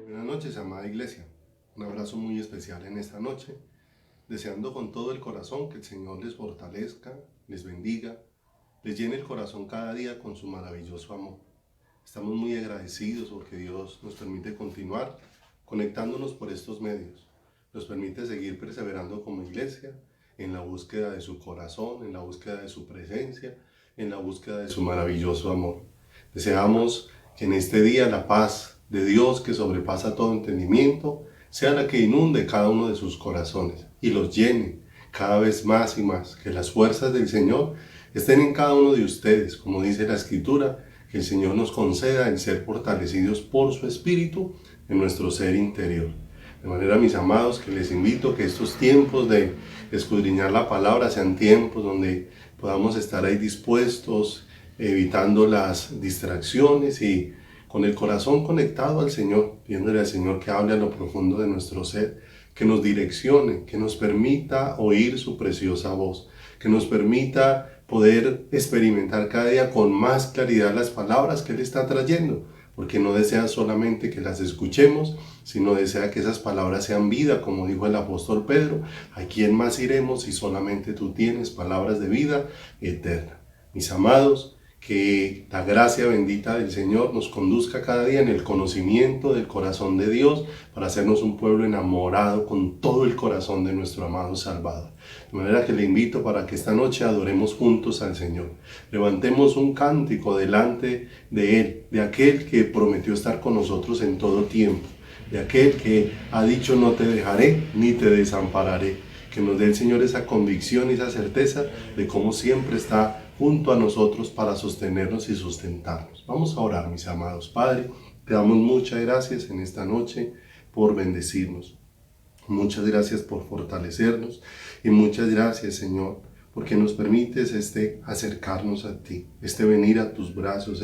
Buenas noches, amada iglesia. Un abrazo muy especial en esta noche, deseando con todo el corazón que el Señor les fortalezca, les bendiga, les llene el corazón cada día con su maravilloso amor. Estamos muy agradecidos porque Dios nos permite continuar conectándonos por estos medios. Nos permite seguir perseverando como iglesia en la búsqueda de su corazón, en la búsqueda de su presencia, en la búsqueda de su maravilloso amor. Deseamos que en este día la paz de Dios, que sobrepasa todo entendimiento, sea la que inunde cada uno de sus corazones y los llene cada vez más y más. Que las fuerzas del Señor estén en cada uno de ustedes, como dice la Escritura, que el Señor nos conceda el ser fortalecidos por su Espíritu en nuestro ser interior. De manera, mis amados, que les invito a que estos tiempos de escudriñar la palabra sean tiempos donde podamos estar ahí dispuestos, evitando las distracciones y con el corazón conectado al Señor, pidiéndole al Señor que hable a lo profundo de nuestro ser, que nos direccione, que nos permita oír su preciosa voz, que nos permita poder experimentar cada día con más claridad las palabras que Él está trayendo, porque no desea solamente que las escuchemos, sino desea que esas palabras sean vida, como dijo el apóstol Pedro: ¿a quién más iremos si solamente tú tienes palabras de vida eterna? Mis amados, que la gracia bendita del Señor nos conduzca cada día en el conocimiento del corazón de Dios para hacernos un pueblo enamorado con todo el corazón de nuestro amado Salvador. De manera que le invito para que esta noche adoremos juntos al Señor. Levantemos un cántico delante de Él, de aquel que prometió estar con nosotros en todo tiempo, de aquel que ha dicho: no te dejaré ni te desampararé. Que nos dé el Señor esa convicción y esa certeza de cómo siempre está junto a nosotros para sostenernos y sustentarnos. Vamos a orar, mis amados. Padre, te damos muchas gracias en esta noche por bendecirnos. Muchas gracias por fortalecernos y muchas gracias, Señor, porque nos permites acercarnos a ti, venir a tus brazos,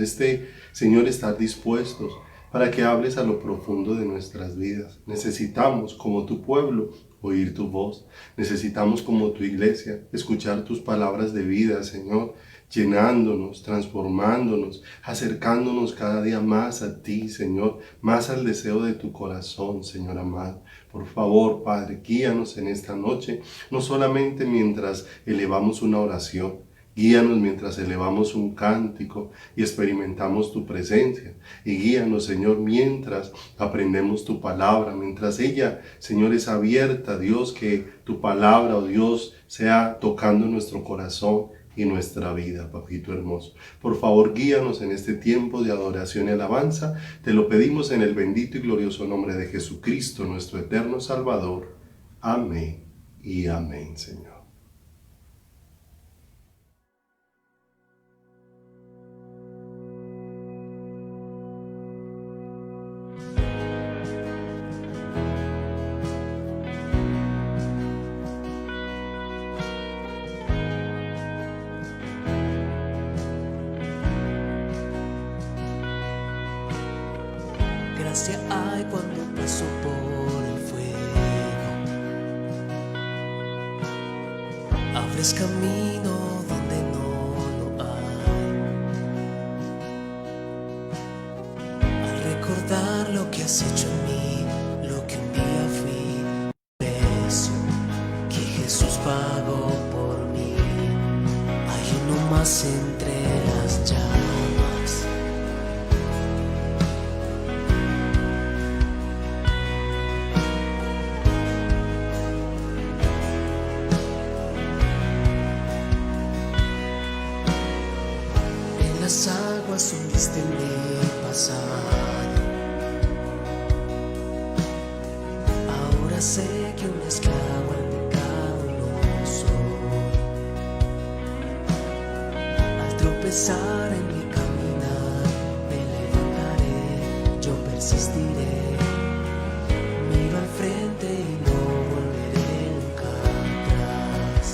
Señor, estar dispuestos para que hables a lo profundo de nuestras vidas. Necesitamos, como tu pueblo, oír tu voz. Necesitamos, como tu iglesia, escuchar tus palabras de vida, Señor, llenándonos, transformándonos, acercándonos cada día más a ti, Señor, más al deseo de tu corazón, Señor amado. Por favor, Padre, guíanos en esta noche, no solamente mientras elevamos una oración, guíanos mientras elevamos un cántico y experimentamos tu presencia. Y guíanos, Señor, mientras aprendemos tu palabra, mientras ella, Señor, es abierta, Dios, que tu palabra, oh Dios, sea tocando nuestro corazón y nuestra vida, papito hermoso. Por favor, guíanos en este tiempo de adoración y alabanza. Te lo pedimos en el bendito y glorioso nombre de Jesucristo, nuestro eterno Salvador. Amén y amén, Señor. Gracia hay cuando paso por el fuego, abres camino donde no lo hay. Al recordar lo que has hecho en mí, lo que un día fui, precio que Jesús pagó por mí. Hay uno más entre las llamas. Las aguas hundiste mi pasado. Ahora sé que un esclavo al pecado no soy. Al tropezar en mi caminar, me levantaré, yo persistiré. Miro al frente y no volveré nunca atrás.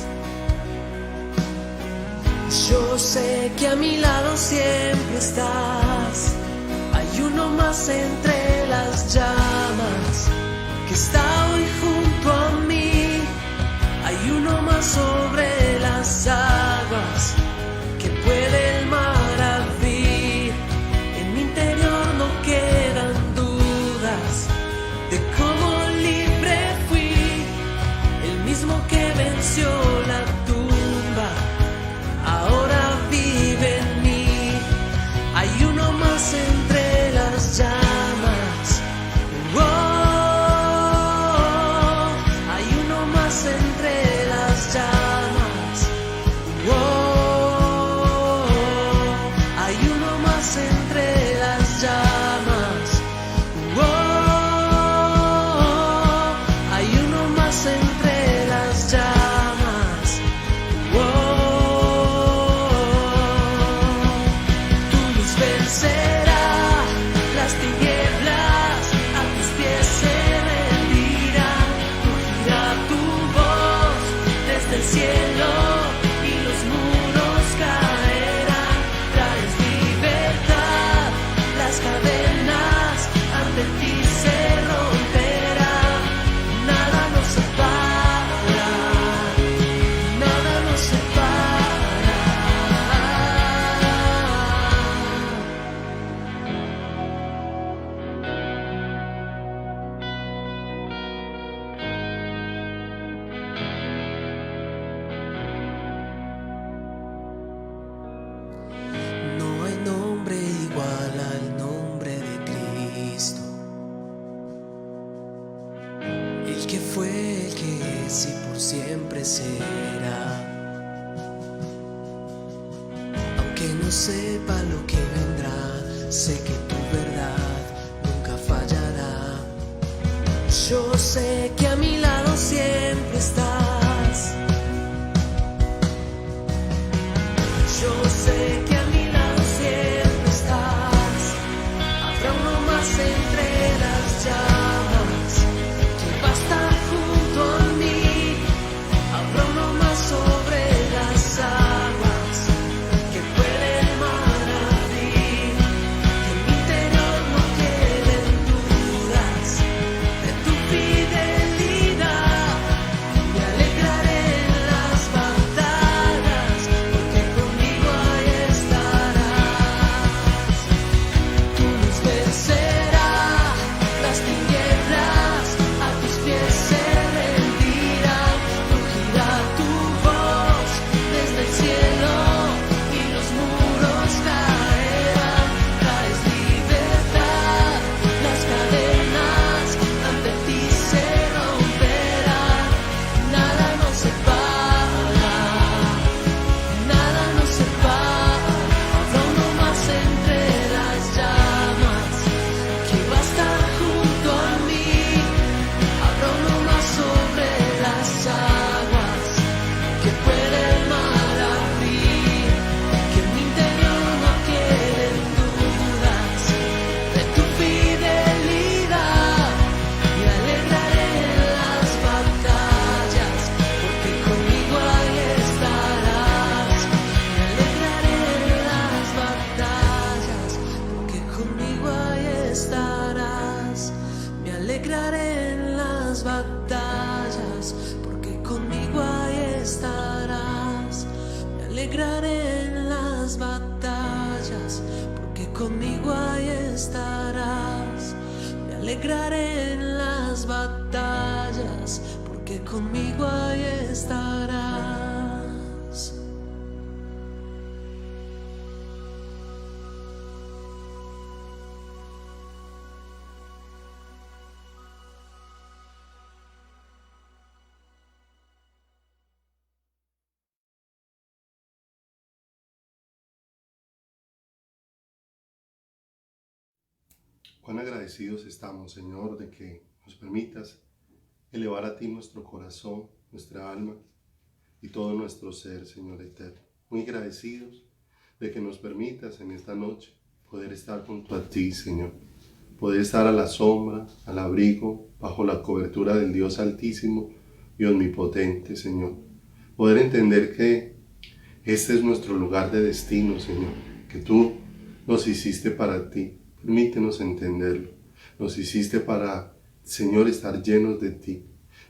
Yo sé que a mi lado siempre estás. Hay uno más entre las llamas que está hoy junto a mí. Hay uno más sobre las aguas que puede el mar no sepa lo que vendrá, sé que tu verdad nunca fallará. Yo sé que a mi lado siempre estás. Yo sé que a mi lado siempre estás. Habrá uno más entre las llamas que va a estar junto a mí. Habrá uno más sobre las aguas que puede maravillar. Que en mi interior no queden dudas de tu fidelidad. Me alegraré en las batallas, porque conmigo ahí estarás. Tu luz vencerá las tinieblas, a tus pies se rendirán. Rugirá tu voz desde el cielo y los muros caerán. Traes libertad, las cadenas ante ti se romperán. Nada nos separa, nada nos separa. Habrá uno más entre las llamas que va a estar junto a mí. Habrá uno más sobre las aguas que puede maravillar. Que en mi interior no queden dudas de tu fidelidad. Me alegraré en las batallas, porque conmigo ahí estarás. Me alegraré en las batallas, porque conmigo ahí estarás. Me alegraré en las batallas, porque conmigo ahí estarás. Me alegraré en las batallas, porque conmigo ahí estarás. Me alegraré en las batallas, porque conmigo ahí estarás. Cuán agradecidos estamos, Señor, de que nos permitas elevar a ti nuestro corazón, nuestra alma y todo nuestro ser, Señor eterno. Muy agradecidos de que nos permitas en esta noche poder estar junto a ti, Señor. Poder estar a la sombra, al abrigo, bajo la cobertura del Dios Altísimo y Omnipotente, Señor. Poder entender que este es nuestro lugar de destino, Señor, que tú nos hiciste para ti. Permítenos entenderlo. Nos hiciste para, Señor, estar llenos de ti.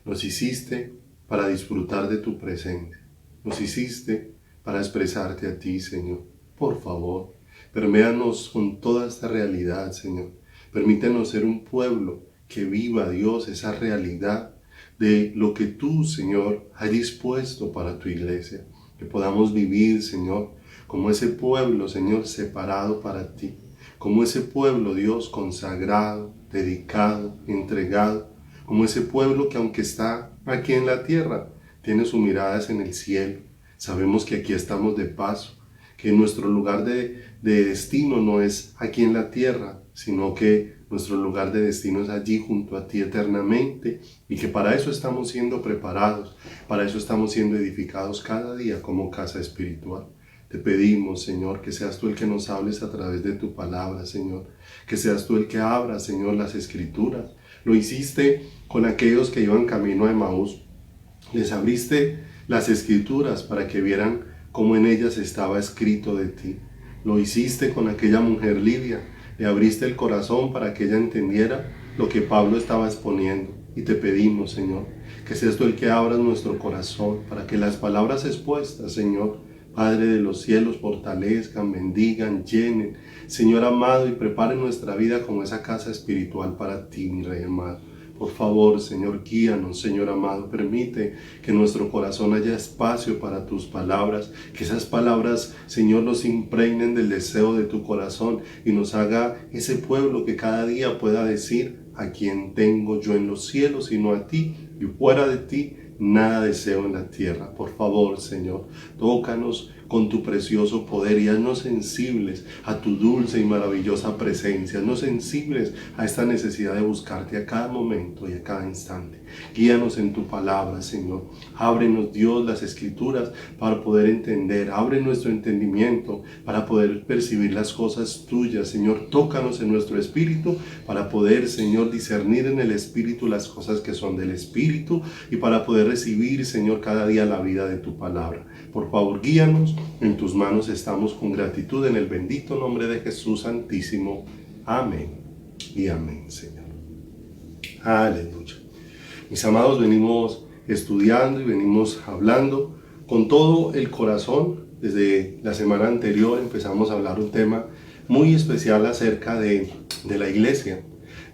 Nos hiciste para disfrutar de tu presencia. Nos hiciste para expresarte a ti, Señor. Por favor, perméanos con toda esta realidad, Señor. Permítenos ser un pueblo que viva, Dios, esa realidad de lo que tú, Señor, has dispuesto para tu iglesia. Que podamos vivir, Señor, como ese pueblo, Señor, separado para ti. Como ese pueblo, Dios, consagrado, dedicado, entregado. Como ese pueblo que aunque está aquí en la tierra, tiene sus miradas en el cielo. Sabemos que aquí estamos de paso, que nuestro lugar de destino no es aquí en la tierra, sino que nuestro lugar de destino es allí junto a ti eternamente, y que para eso estamos siendo preparados, para eso estamos siendo edificados cada día como casa espiritual. Te pedimos, Señor, que seas tú el que nos hables a través de tu palabra, Señor. Que seas tú el que abra, Señor, las Escrituras. Lo hiciste con aquellos que iban camino a Emaús. Les abriste las Escrituras para que vieran cómo en ellas estaba escrito de ti. Lo hiciste con aquella mujer Lidia. Le abriste el corazón para que ella entendiera lo que Pablo estaba exponiendo. Y te pedimos, Señor, que seas tú el que abra nuestro corazón para que las palabras expuestas, Señor, Padre de los cielos, fortalezcan, bendigan, llenen, Señor amado, y preparen nuestra vida como esa casa espiritual para ti, mi Rey amado. Por favor, Señor, guíanos, Señor amado. Permite que en nuestro corazón haya espacio para tus palabras. Que esas palabras, Señor, nos impregnen del deseo de tu corazón y nos haga ese pueblo que cada día pueda decir: a quien tengo yo en los cielos, sino a ti, y fuera de ti nada deseo en la tierra. Por favor, Señor, tócanos con tu precioso poder y haznos sensibles a tu dulce y maravillosa presencia. Haznos sensibles a esta necesidad de buscarte a cada momento y a cada instante. Guíanos en tu palabra, Señor. Ábrenos, Dios, las escrituras para poder entender. Abre nuestro entendimiento para poder percibir las cosas tuyas, Señor. Tócanos en nuestro espíritu para poder, Señor, discernir en el espíritu las cosas que son del espíritu y para poder recibir, Señor, cada día la vida de tu palabra. Por favor, guíanos. En tus manos estamos con gratitud en el bendito nombre de Jesús Santísimo. Amén y amén, Señor. Aleluya. Mis amados, venimos estudiando y venimos hablando con todo el corazón. Desde la semana anterior empezamos a hablar un tema muy especial acerca de la iglesia,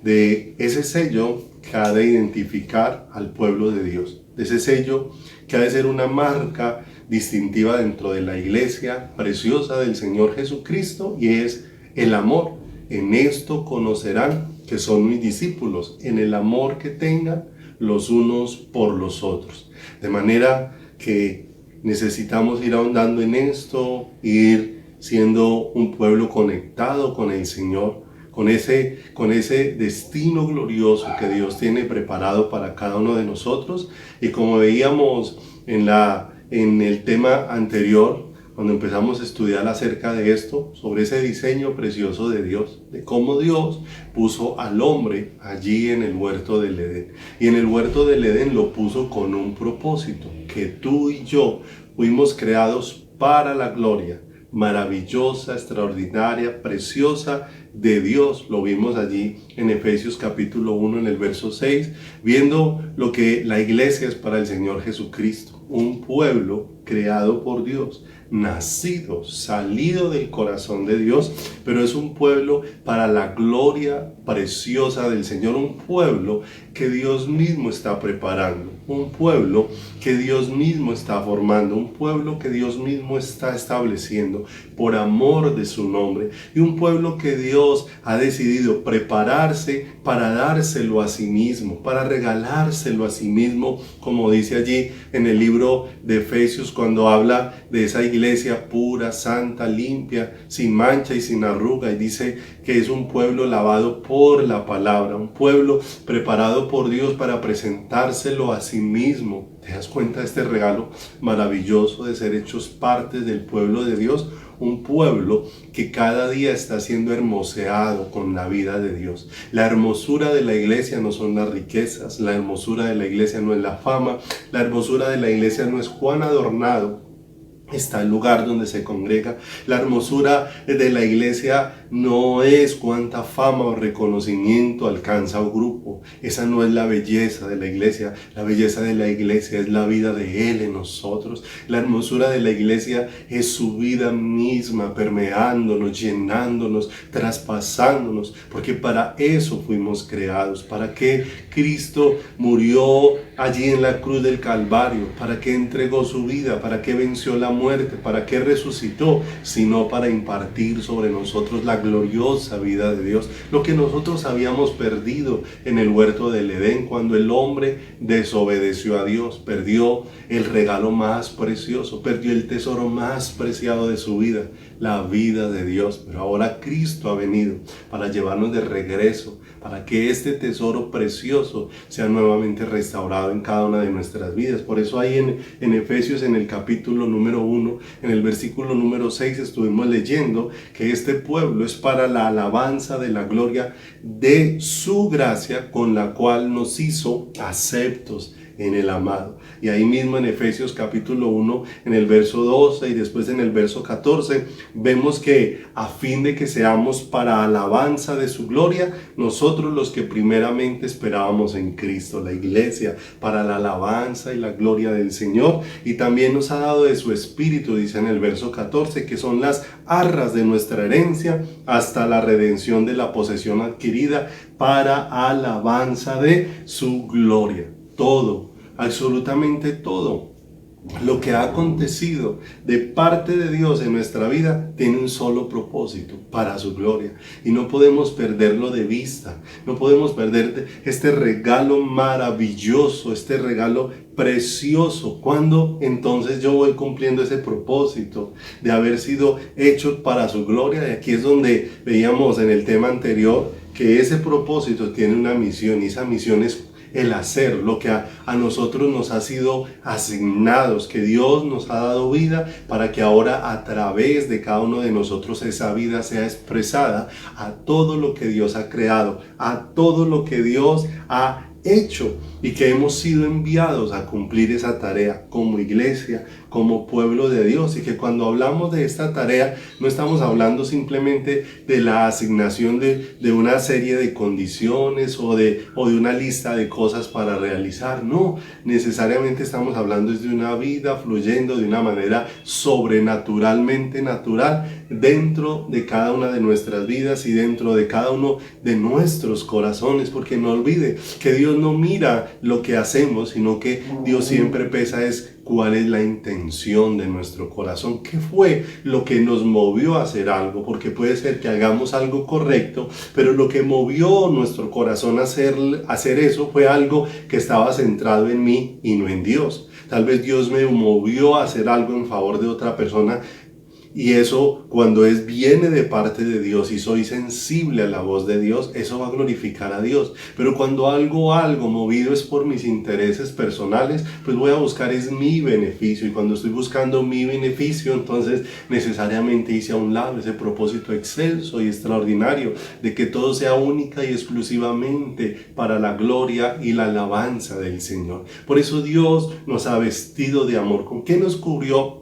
de ese sello que ha de identificar al pueblo de Dios, de ese sello que ha de ser una marca distintiva dentro de la iglesia preciosa del Señor Jesucristo, y es el amor. En esto conocerán que son mis discípulos, en el amor que tengan los unos por los otros. De manera que necesitamos ir ahondando en esto, ir siendo un pueblo conectado con el Señor, con ese destino glorioso que Dios tiene preparado para cada uno de nosotros. Y como veíamos en el tema anterior, cuando empezamos a estudiar acerca de esto, sobre ese diseño precioso de Dios, de cómo Dios puso al hombre allí en el huerto del Edén. Y en el huerto del Edén lo puso con un propósito, que tú y yo fuimos creados para la gloria maravillosa, extraordinaria, preciosa de Dios. Lo vimos allí en Efesios capítulo 1 en el verso 6, viendo lo que la iglesia es para el Señor Jesucristo, un pueblo creado por Dios, nacido, salido del corazón de Dios, pero es un pueblo para la gloria preciosa del Señor, un pueblo que Dios mismo está preparando, un pueblo que Dios mismo está formando, un pueblo que Dios mismo está estableciendo por amor de su nombre, y un pueblo que Dios ha decidido prepararse para dárselo a sí mismo, para regalárselo a sí mismo, como dice allí en el libro de Efesios cuando habla de esa iglesia pura, santa, limpia, sin mancha y sin arruga, y dice que es un pueblo lavado por la palabra, un pueblo preparado por Dios para presentárselo a sí mismo. ¿Te das cuenta de este regalo maravilloso de ser hechos partes del pueblo de Dios? Un pueblo que cada día está siendo hermoseado con la vida de Dios. La hermosura de la iglesia no son las riquezas, la hermosura de la iglesia no es la fama, la hermosura de la iglesia no es cuán adornado está el lugar donde se congrega. La hermosura de la iglesia no es cuánta fama o reconocimiento alcanza un grupo. Esa no es la belleza de la iglesia. La belleza de la iglesia es la vida de Él en nosotros. La hermosura de la iglesia es su vida misma, permeándonos, llenándonos, traspasándonos, porque para eso fuimos creados. ¿Para qué Cristo murió allí en la cruz del Calvario? ¿Para qué entregó su vida? ¿Para qué venció la muerte? ¿Para qué resucitó? Sino para impartir sobre nosotros la gloriosa vida de Dios, lo que nosotros habíamos perdido en el huerto del Edén cuando el hombre desobedeció a Dios, perdió el regalo más precioso, perdió el tesoro más preciado de su vida, la vida de Dios. Pero ahora Cristo ha venido para llevarnos de regreso, para que este tesoro precioso sea nuevamente restaurado en cada una de nuestras vidas. Por eso ahí en Efesios, en el capítulo número 1, en el versículo número 6, estuvimos leyendo que este pueblo es para la alabanza de la gloria de su gracia, con la cual nos hizo aceptos en el amado. Y ahí mismo en Efesios capítulo 1, en el verso 12 y después en el verso 14, vemos que a fin de que seamos para alabanza de su gloria, nosotros los que primeramente esperábamos en Cristo, la iglesia, para la alabanza y la gloria del Señor, y también nos ha dado de su Espíritu, dice en el verso 14, que son las arras de nuestra herencia hasta la redención de la posesión adquirida para alabanza de su gloria. Todo, absolutamente todo lo que ha acontecido de parte de Dios en nuestra vida tiene un solo propósito, para su gloria. Y no podemos perderlo de vista, no podemos perder este regalo maravilloso, este regalo precioso. Cuando entonces yo voy cumpliendo ese propósito de haber sido hecho para su gloria. Y aquí es donde veíamos en el tema anterior que ese propósito tiene una misión, y esa misión es el hacer lo que a nosotros nos ha sido asignados, que Dios nos ha dado vida para que ahora a través de cada uno de nosotros esa vida sea expresada a todo lo que Dios ha creado, a todo lo que Dios ha hecho, y que hemos sido enviados a cumplir esa tarea como iglesia, como pueblo de Dios. Y que cuando hablamos de esta tarea no estamos hablando simplemente de la asignación de una serie de condiciones o de una lista de cosas para realizar. No, necesariamente estamos hablando de una vida fluyendo de una manera sobrenaturalmente natural dentro de cada una de nuestras vidas y dentro de cada uno de nuestros corazones. Porque no olvide que Dios no mira lo que hacemos, sino que Dios siempre pesa es cuál es la intención de nuestro corazón, qué fue lo que nos movió a hacer algo. Porque puede ser que hagamos algo correcto, pero lo que movió nuestro corazón a hacer eso fue algo que estaba centrado en mí y no en Dios. Tal vez Dios me movió a hacer algo en favor de otra persona, y eso, cuando viene de parte de Dios y soy sensible a la voz de Dios, eso va a glorificar a Dios. Pero cuando algo movido es por mis intereses personales, pues voy a buscar es mi beneficio. Y cuando estoy buscando mi beneficio, entonces necesariamente hice a un lado ese propósito excelso y extraordinario de que todo sea única y exclusivamente para la gloria y la alabanza del Señor. Por eso Dios nos ha vestido de amor. ¿Con qué nos cubrió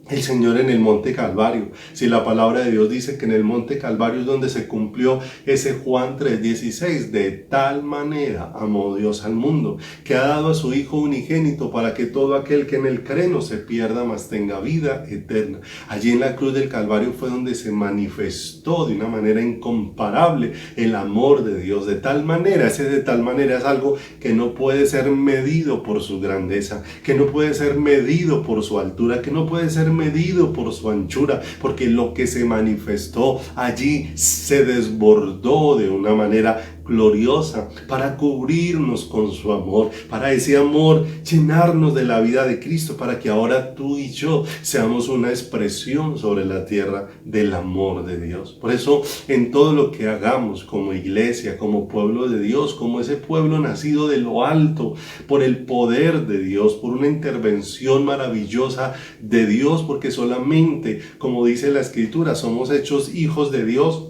el Señor en el Monte Calvario? Si la palabra de Dios dice que en el Monte Calvario es donde se cumplió ese Juan 3:16, de tal manera amó Dios al mundo, que ha dado a su Hijo unigénito para que todo aquel que en él cree no se pierda, mas tenga vida eterna. Allí en la cruz del Calvario fue donde se manifestó de una manera incomparable el amor de Dios. De tal manera, ese de tal manera es algo que no puede ser medido por su grandeza, que no puede ser medido por su altura, que no puede ser medido por su anchura, porque lo que se manifestó allí se desbordó de una manera gloriosa para cubrirnos con su amor, para ese amor llenarnos de la vida de Cristo, para que ahora tú y yo seamos una expresión sobre la tierra del amor de Dios. Por eso, en todo lo que hagamos como iglesia, como pueblo de Dios, como ese pueblo nacido de lo alto, por el poder de Dios, por una intervención maravillosa de Dios, porque solamente, como dice la Escritura, somos hechos hijos de Dios,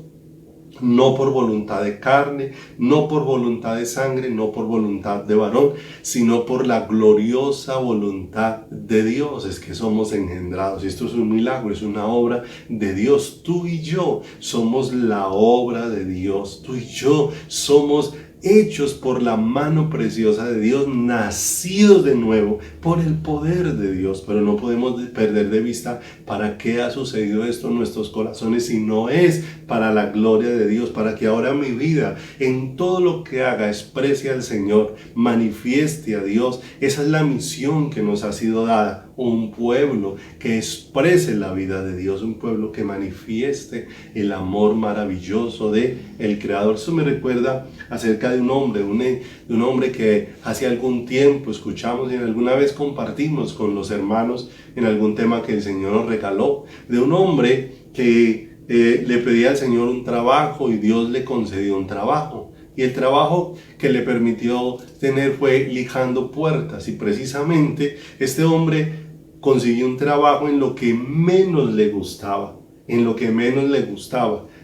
no por voluntad de carne, no por voluntad de sangre, no por voluntad de varón, sino por la gloriosa voluntad de Dios. Es que somos engendrados. Y esto es un milagro, es una obra de Dios. Tú y yo somos la obra de Dios. Tú y yo somos hechos por la mano preciosa de Dios, nacidos de nuevo por el poder de Dios. Pero no podemos perder de vista para qué ha sucedido esto en nuestros corazones, si no es para la gloria de Dios, para que ahora mi vida, en todo lo que haga, exprese al Señor, manifieste a Dios. Esa es la misión que nos ha sido dada. Un pueblo que exprese la vida de Dios, un pueblo que manifieste el amor maravilloso de el Creador. Eso me recuerda acerca de un hombre que hace algún tiempo escuchamos y alguna vez compartimos con los hermanos en algún tema que el Señor nos regaló, de un hombre que le pedía al Señor un trabajo y Dios le concedió un trabajo. Y el trabajo que le permitió tener fue lijando puertas. Y precisamente este hombre consiguió un trabajo en lo que menos le gustaba.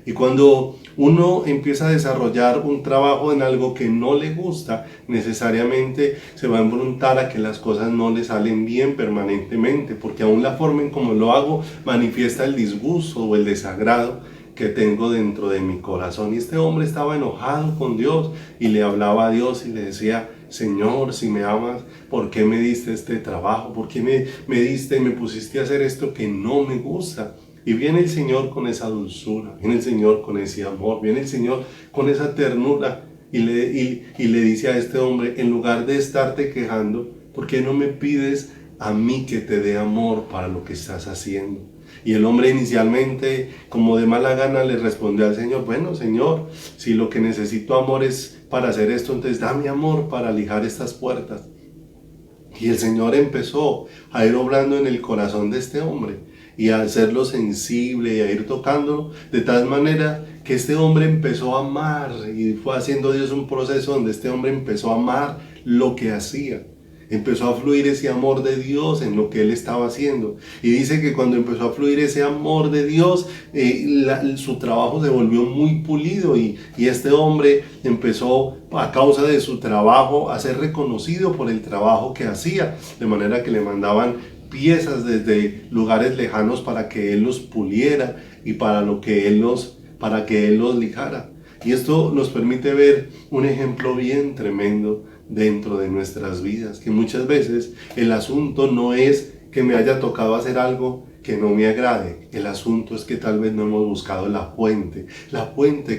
Y cuando uno empieza a desarrollar un trabajo en algo que no le gusta, necesariamente se va a enfrentar a que las cosas no le salen bien permanentemente, porque aún la forma en cómo lo hago manifiesta el disgusto o el desagrado que tengo dentro de mi corazón. Y este hombre estaba enojado con Dios y le hablaba a Dios y le decía: Señor, si me amas, ¿por qué me diste este trabajo? ¿Por qué me pusiste a hacer esto que no me gusta? Y viene el Señor con esa dulzura, viene el Señor con ese amor, viene el Señor con esa ternura y le dice a este hombre: en lugar de estarte quejando, ¿por qué no me pides a mí que te dé amor para lo que estás haciendo. Y el hombre inicialmente, como de mala gana, le respondió al Señor, bueno, Señor, si lo que necesito amor es para hacer esto, entonces dame amor para lijar estas puertas. Y el Señor empezó a ir obrando en el corazón de este hombre y a hacerlo sensible y a ir tocándolo de tal manera que este hombre empezó a amar, y fue haciendo Dios un proceso donde este hombre empezó a amar lo que hacía. Empezó a fluir ese amor de Dios en lo que él estaba haciendo. Y dice que cuando empezó a fluir ese amor de Dios, su trabajo se volvió muy pulido y este hombre empezó, a causa de su trabajo, a ser reconocido por el trabajo que hacía. De manera que le mandaban piezas desde lugares lejanos para que él los puliera y para que él los lijara. Y esto nos permite ver un ejemplo bien tremendo dentro de nuestras vidas, que muchas veces el asunto no es que me haya tocado hacer algo que no me agrade. El asunto es que tal vez no hemos buscado la fuente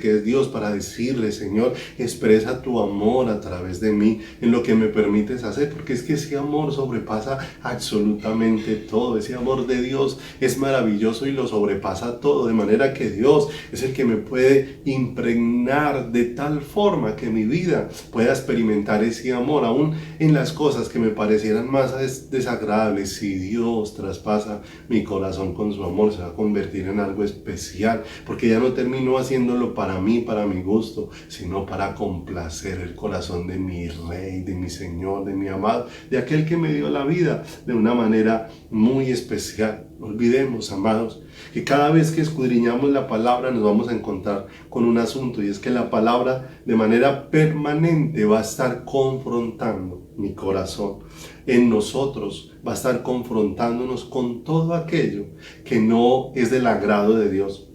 que es Dios, para decirle, Señor, expresa tu amor a través de mí en lo que me permites hacer, porque es que ese amor sobrepasa absolutamente todo. Ese amor de Dios es maravilloso y lo sobrepasa todo, de manera que Dios es el que me puede impregnar de tal forma que mi vida pueda experimentar ese amor, aún en las cosas que me parecieran más desagradables. Si Dios traspasa mi corazón con su amor, se va a convertir en algo especial, porque ya no termino haciéndolo para mí, para mi gusto, sino para complacer el corazón de mi Rey, de mi Señor, de mi amado, de aquel que me dio la vida de una manera muy especial. No olvidemos, amados, que cada vez que escudriñamos la palabra nos vamos a encontrar con un asunto, y es que la palabra de manera permanente va a estar confrontando mi corazón en nosotros, va a estar confrontándonos con todo aquello que no es del agrado de Dios.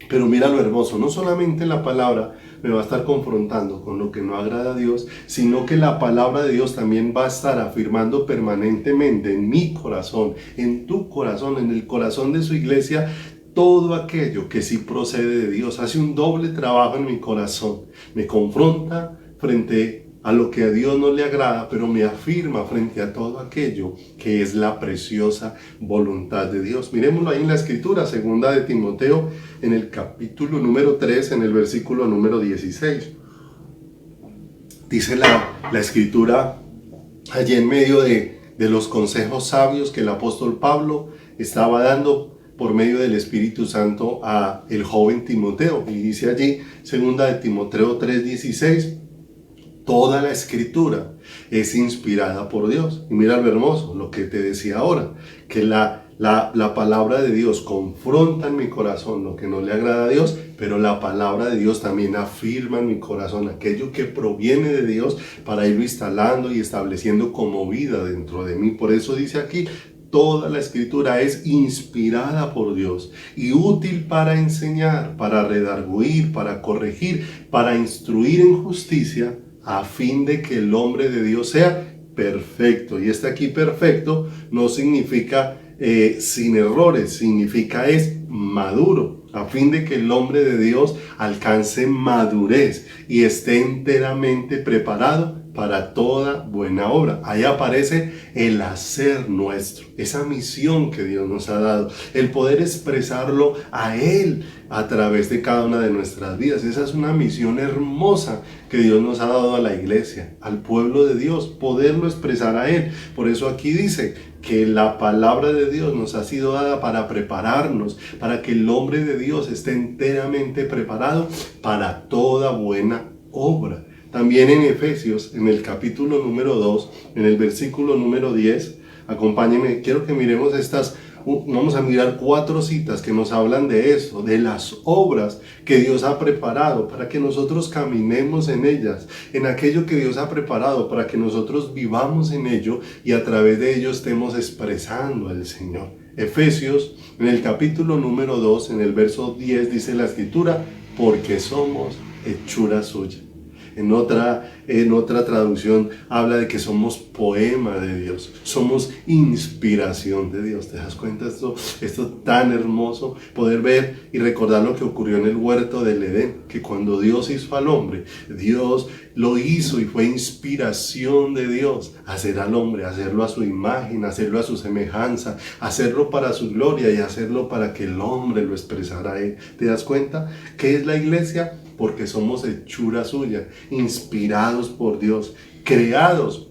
Pero mira lo hermoso, no solamente la palabra me va a estar confrontando con lo que no agrada a Dios, sino que la palabra de Dios también va a estar afirmando permanentemente en mi corazón, en tu corazón, en el corazón de su iglesia, todo aquello que sí procede de Dios. Hace un doble trabajo en mi corazón, me confronta frente a lo que a Dios no le agrada, pero me afirma frente a todo aquello que es la preciosa voluntad de Dios. Miremoslo ahí en la escritura, segunda de Timoteo, en el capítulo número 3, en el versículo número 16. Dice la escritura, allí en medio de los consejos sabios que el apóstol Pablo estaba dando por medio del Espíritu Santo a el joven Timoteo. Y dice allí, segunda de Timoteo 3:16, toda la escritura es inspirada por Dios. Y mira lo hermoso, lo que te decía ahora, que la palabra de Dios confronta en mi corazón lo que no le agrada a Dios, pero la palabra de Dios también afirma en mi corazón aquello que proviene de Dios para irlo instalando y estableciendo como vida dentro de mí. Por eso dice aquí, toda la escritura es inspirada por Dios y útil para enseñar, para redarguir, para corregir, para instruir en justicia, a fin de que el hombre de Dios sea perfecto. Y este aquí perfecto no significa sin errores, significa es maduro, a fin de que el hombre de Dios alcance madurez y esté enteramente preparado para toda buena obra. Ahí aparece el hacer nuestro, esa misión que Dios nos ha dado, el poder expresarlo a Él a través de cada una de nuestras vidas. Esa es una misión hermosa que Dios nos ha dado a la iglesia, al pueblo de Dios, poderlo expresar a Él. Por eso aquí dice que la palabra de Dios nos ha sido dada para prepararnos, para que el hombre de Dios esté enteramente preparado para toda buena obra. También en Efesios, en el capítulo número 2, en el versículo número 10, acompáñenme, quiero que miremos vamos a mirar 4 citas que nos hablan de eso, de las obras que Dios ha preparado para que nosotros caminemos en ellas, en aquello que Dios ha preparado para que nosotros vivamos en ello y a través de ello estemos expresando al Señor. Efesios, en el capítulo número 2, en el verso 10, dice la escritura, porque somos hechura suya. En otra en otra traducción habla de que somos poema de Dios, somos inspiración de Dios. ¿Te das cuenta? Esto tan hermoso, poder ver y recordar lo que ocurrió en el huerto del Edén, que cuando Dios hizo al hombre, Dios lo hizo y fue inspiración de Dios hacer al hombre, hacerlo a su imagen, hacerlo a su semejanza, hacerlo para su gloria y hacerlo para que el hombre lo expresara a él. ¿Te das cuenta? ¿Qué es la iglesia? Porque somos hechura suya, inspirados por Dios, creados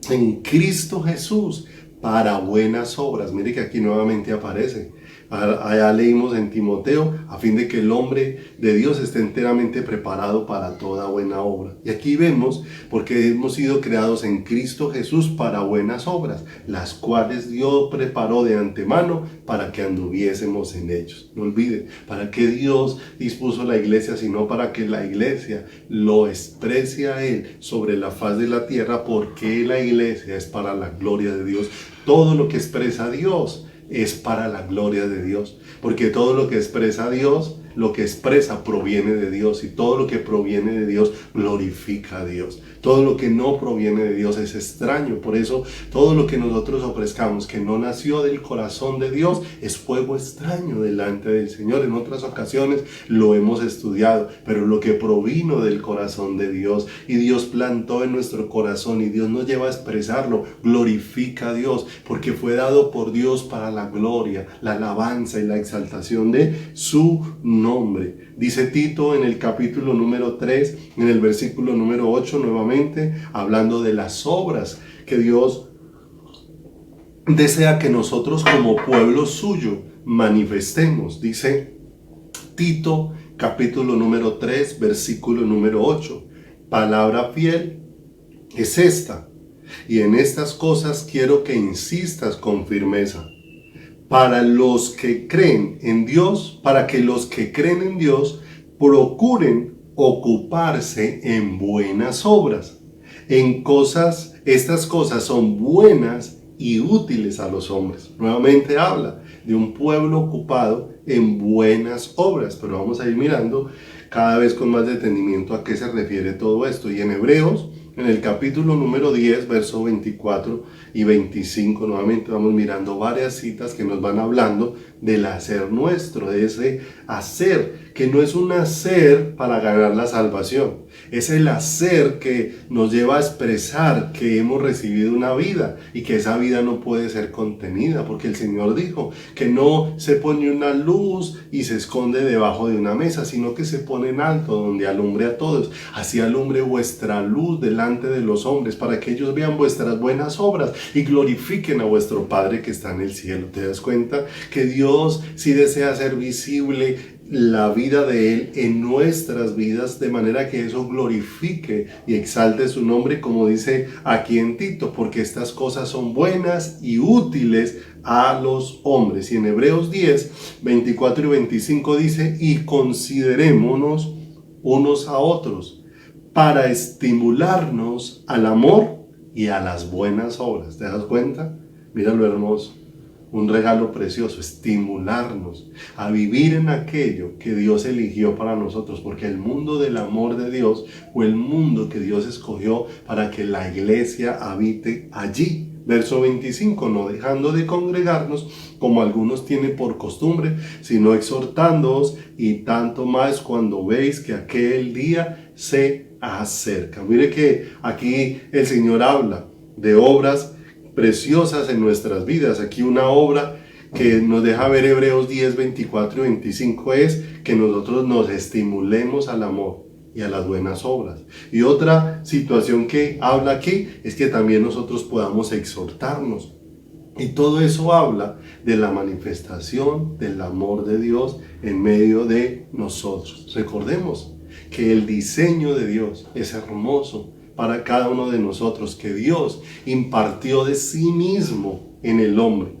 en Cristo Jesús para buenas obras. Mire que aquí nuevamente aparece. Allá leímos en Timoteo, a fin de que el hombre de Dios esté enteramente preparado para toda buena obra. Y aquí vemos, porque hemos sido creados en Cristo Jesús para buenas obras, las cuales Dios preparó de antemano para que anduviésemos en ellos. No olvide, para que Dios dispuso la iglesia, sino para que la iglesia lo exprese a Él sobre la faz de la tierra, porque la iglesia es para la gloria de Dios. Todo lo que expresa Dios es para la gloria de Dios, porque todo lo que expresa Dios, lo que expresa proviene de Dios, y todo lo que proviene de Dios glorifica a Dios. Todo lo que no proviene de Dios es extraño. Por eso todo lo que nosotros ofrezcamos que no nació del corazón de Dios es fuego extraño delante del Señor. En otras ocasiones lo hemos estudiado, pero lo que provino del corazón de Dios y Dios plantó en nuestro corazón y Dios nos lleva a expresarlo, glorifica a Dios, porque fue dado por Dios para la gloria, la alabanza y la exaltación de su nombre. Dice Tito en el capítulo número 3, en el versículo número 8, nuevamente hablando de las obras que Dios desea que nosotros como pueblo suyo manifestemos. Dice Tito capítulo número 3, versículo número 8, palabra fiel es esta, y en estas cosas quiero que insistas con firmeza, para los que creen en Dios, para que los que creen en Dios procuren ocuparse en buenas obras. Estas cosas son buenas y útiles a los hombres. Nuevamente habla de un pueblo ocupado en buenas obras, pero vamos a ir mirando cada vez con más detenimiento a qué se refiere todo esto. Y en Hebreos, en el capítulo número 10, verso 24 y 25, nuevamente vamos mirando varias citas que nos van hablando del hacer nuestro, de ese hacer, que no es un hacer para ganar la salvación, es el hacer que nos lleva a expresar que hemos recibido una vida y que esa vida no puede ser contenida, porque el Señor dijo que no se pone una luz y se esconde debajo de una mesa, sino que se pone en alto donde alumbre a todos. Así alumbre vuestra luz delante de los hombres, para que ellos vean vuestras buenas obras y glorifiquen a vuestro Padre que está en el cielo. ¿Te das cuenta que Dios sí desea hacer visible la vida de Él en nuestras vidas, de manera que eso glorifique y exalte su nombre, como dice aquí en Tito, porque estas cosas son buenas y útiles a los hombres? Y en Hebreos 10, 24 y 25 dice, y considerémonos unos a otros para estimularnos al amor y a las buenas obras. ¿Te das cuenta? Mira lo hermoso. Un regalo precioso, estimularnos a vivir en aquello que Dios eligió para nosotros, porque el mundo del amor de Dios fue el mundo que Dios escogió para que la iglesia habite allí. Verso 25, no dejando de congregarnos como algunos tienen por costumbre, sino exhortándoos, y tanto más cuando veis que aquel día se acerca. Mire que aquí el Señor habla de obras preciosas en nuestras vidas. Aquí una obra que nos deja ver Hebreos 10, 24 y 25 es que nosotros nos estimulemos al amor y a las buenas obras. Y otra situación que habla aquí es que también nosotros podamos exhortarnos. Y todo eso habla de la manifestación del amor de Dios en medio de nosotros. Recordemos que el diseño de Dios es hermoso para cada uno de nosotros, que Dios impartió de sí mismo en el hombre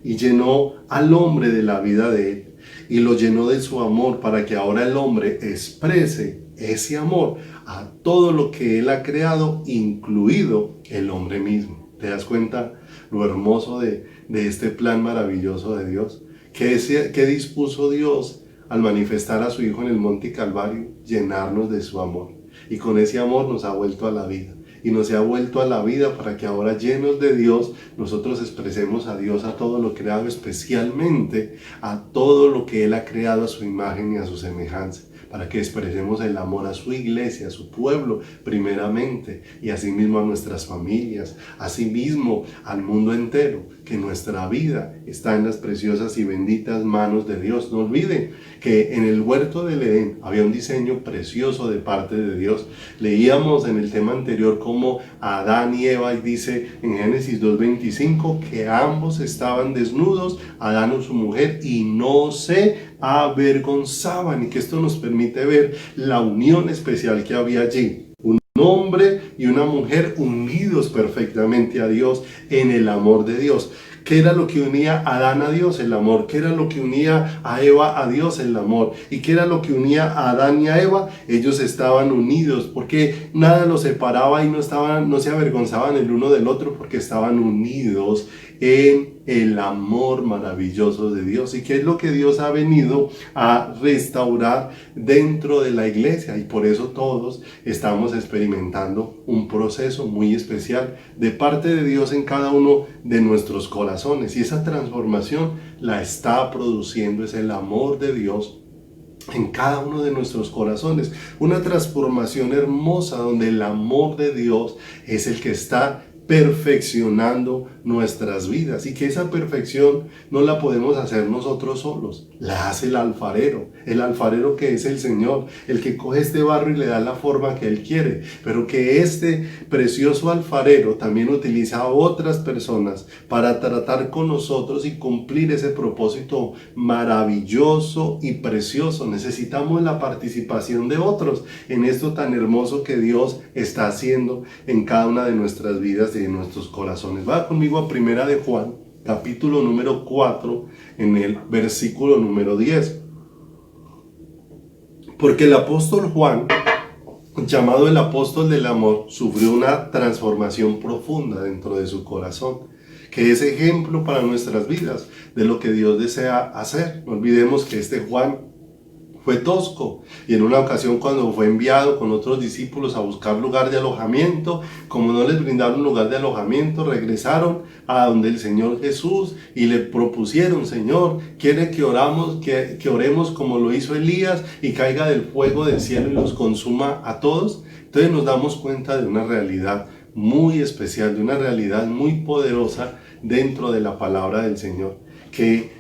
y llenó al hombre de la vida de él y lo llenó de su amor, para que ahora el hombre exprese ese amor a todo lo que él ha creado, incluido el hombre mismo. ¿Te das cuenta lo hermoso de este plan maravilloso de Dios? ¿Qué dispuso Dios al manifestar a su Hijo en el Monte Calvario? Llenarnos de su amor. y con ese amor nos ha vuelto a la vida. Y nos ha vuelto a la vida para que ahora, llenos de Dios, nosotros expresemos a Dios, a todo lo creado, especialmente a todo lo que Él ha creado a su imagen y a su semejanza, para que expresemos el amor a su iglesia, a su pueblo primeramente, y asimismo a nuestras familias, asimismo al mundo entero, que nuestra vida está en las preciosas y benditas manos de Dios. No olviden que en el huerto del Edén había un diseño precioso de parte de Dios. Leíamos en el tema anterior cómo Adán y Eva, y dice en Génesis 2:25 que ambos estaban desnudos, Adán y su mujer, y no se avergonzaban, y que esto nos permite ver la unión especial que había allí. Un hombre y una mujer unidos perfectamente a Dios en el amor de Dios. ¿Qué era lo que unía a Adán a Dios? El amor. ¿Qué era lo que unía a Eva a Dios? El amor. ¿Y qué era lo que unía a Adán y a Eva? Ellos estaban unidos, porque nada los separaba y no se avergonzaban el uno del otro, porque estaban unidos en el amor maravilloso de Dios. ¿Y qué es lo que Dios ha venido a restaurar dentro de la iglesia? Y por eso todos estamos experimentando un proceso muy especial de parte de Dios en cada uno de nuestros corazones. Y esa transformación la está produciendo, es el amor de Dios en cada uno de nuestros corazones. Una transformación hermosa donde el amor de Dios es el que está perfeccionando nuestras vidas, y que esa perfección no la podemos hacer nosotros solos, la hace el alfarero que es el Señor, el que coge este barro y le da la forma que Él quiere, pero que este precioso alfarero también utiliza a otras personas para tratar con nosotros y cumplir ese propósito maravilloso y precioso. Necesitamos la participación de otros en esto tan hermoso que Dios está haciendo en cada una de nuestras vidas y en nuestros corazones. Va conmigo a Primera de Juan, capítulo número 4, en el versículo número 10. Porque el apóstol Juan, llamado el apóstol del amor, sufrió una transformación profunda dentro de su corazón, que es ejemplo para nuestras vidas de lo que Dios desea hacer. No olvidemos que este Juan fue tosco, y en una ocasión, cuando fue enviado con otros discípulos a buscar lugar de alojamiento, como no les brindaron lugar de alojamiento, regresaron a donde el Señor Jesús y le propusieron: Señor, ¿quiere que oremos como lo hizo Elías y caiga del fuego del cielo y los consuma a todos? Entonces nos damos cuenta de una realidad muy especial, de una realidad muy poderosa dentro de la palabra del Señor, que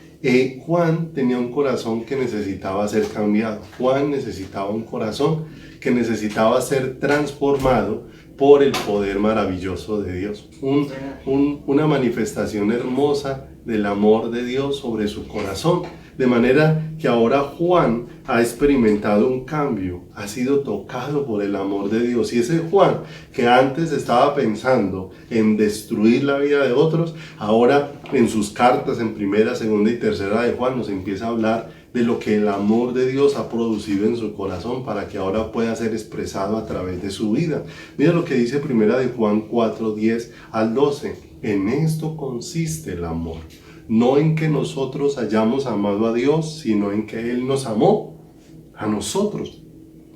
Juan tenía un corazón que necesitaba ser cambiado. Juan necesitaba un corazón que necesitaba ser transformado por el poder maravilloso de Dios. Una manifestación hermosa del amor de Dios sobre su corazón. De manera que ahora Juan ha experimentado un cambio, ha sido tocado por el amor de Dios. Y ese Juan, que antes estaba pensando en destruir la vida de otros, ahora en sus cartas, en primera, segunda y tercera de Juan, nos empieza a hablar de lo que el amor de Dios ha producido en su corazón, para que ahora pueda ser expresado a través de su vida. Mira lo que dice primera de Juan 4, 10 al 12. En esto consiste el amor. No en que nosotros hayamos amado a Dios, sino en que Él nos amó a nosotros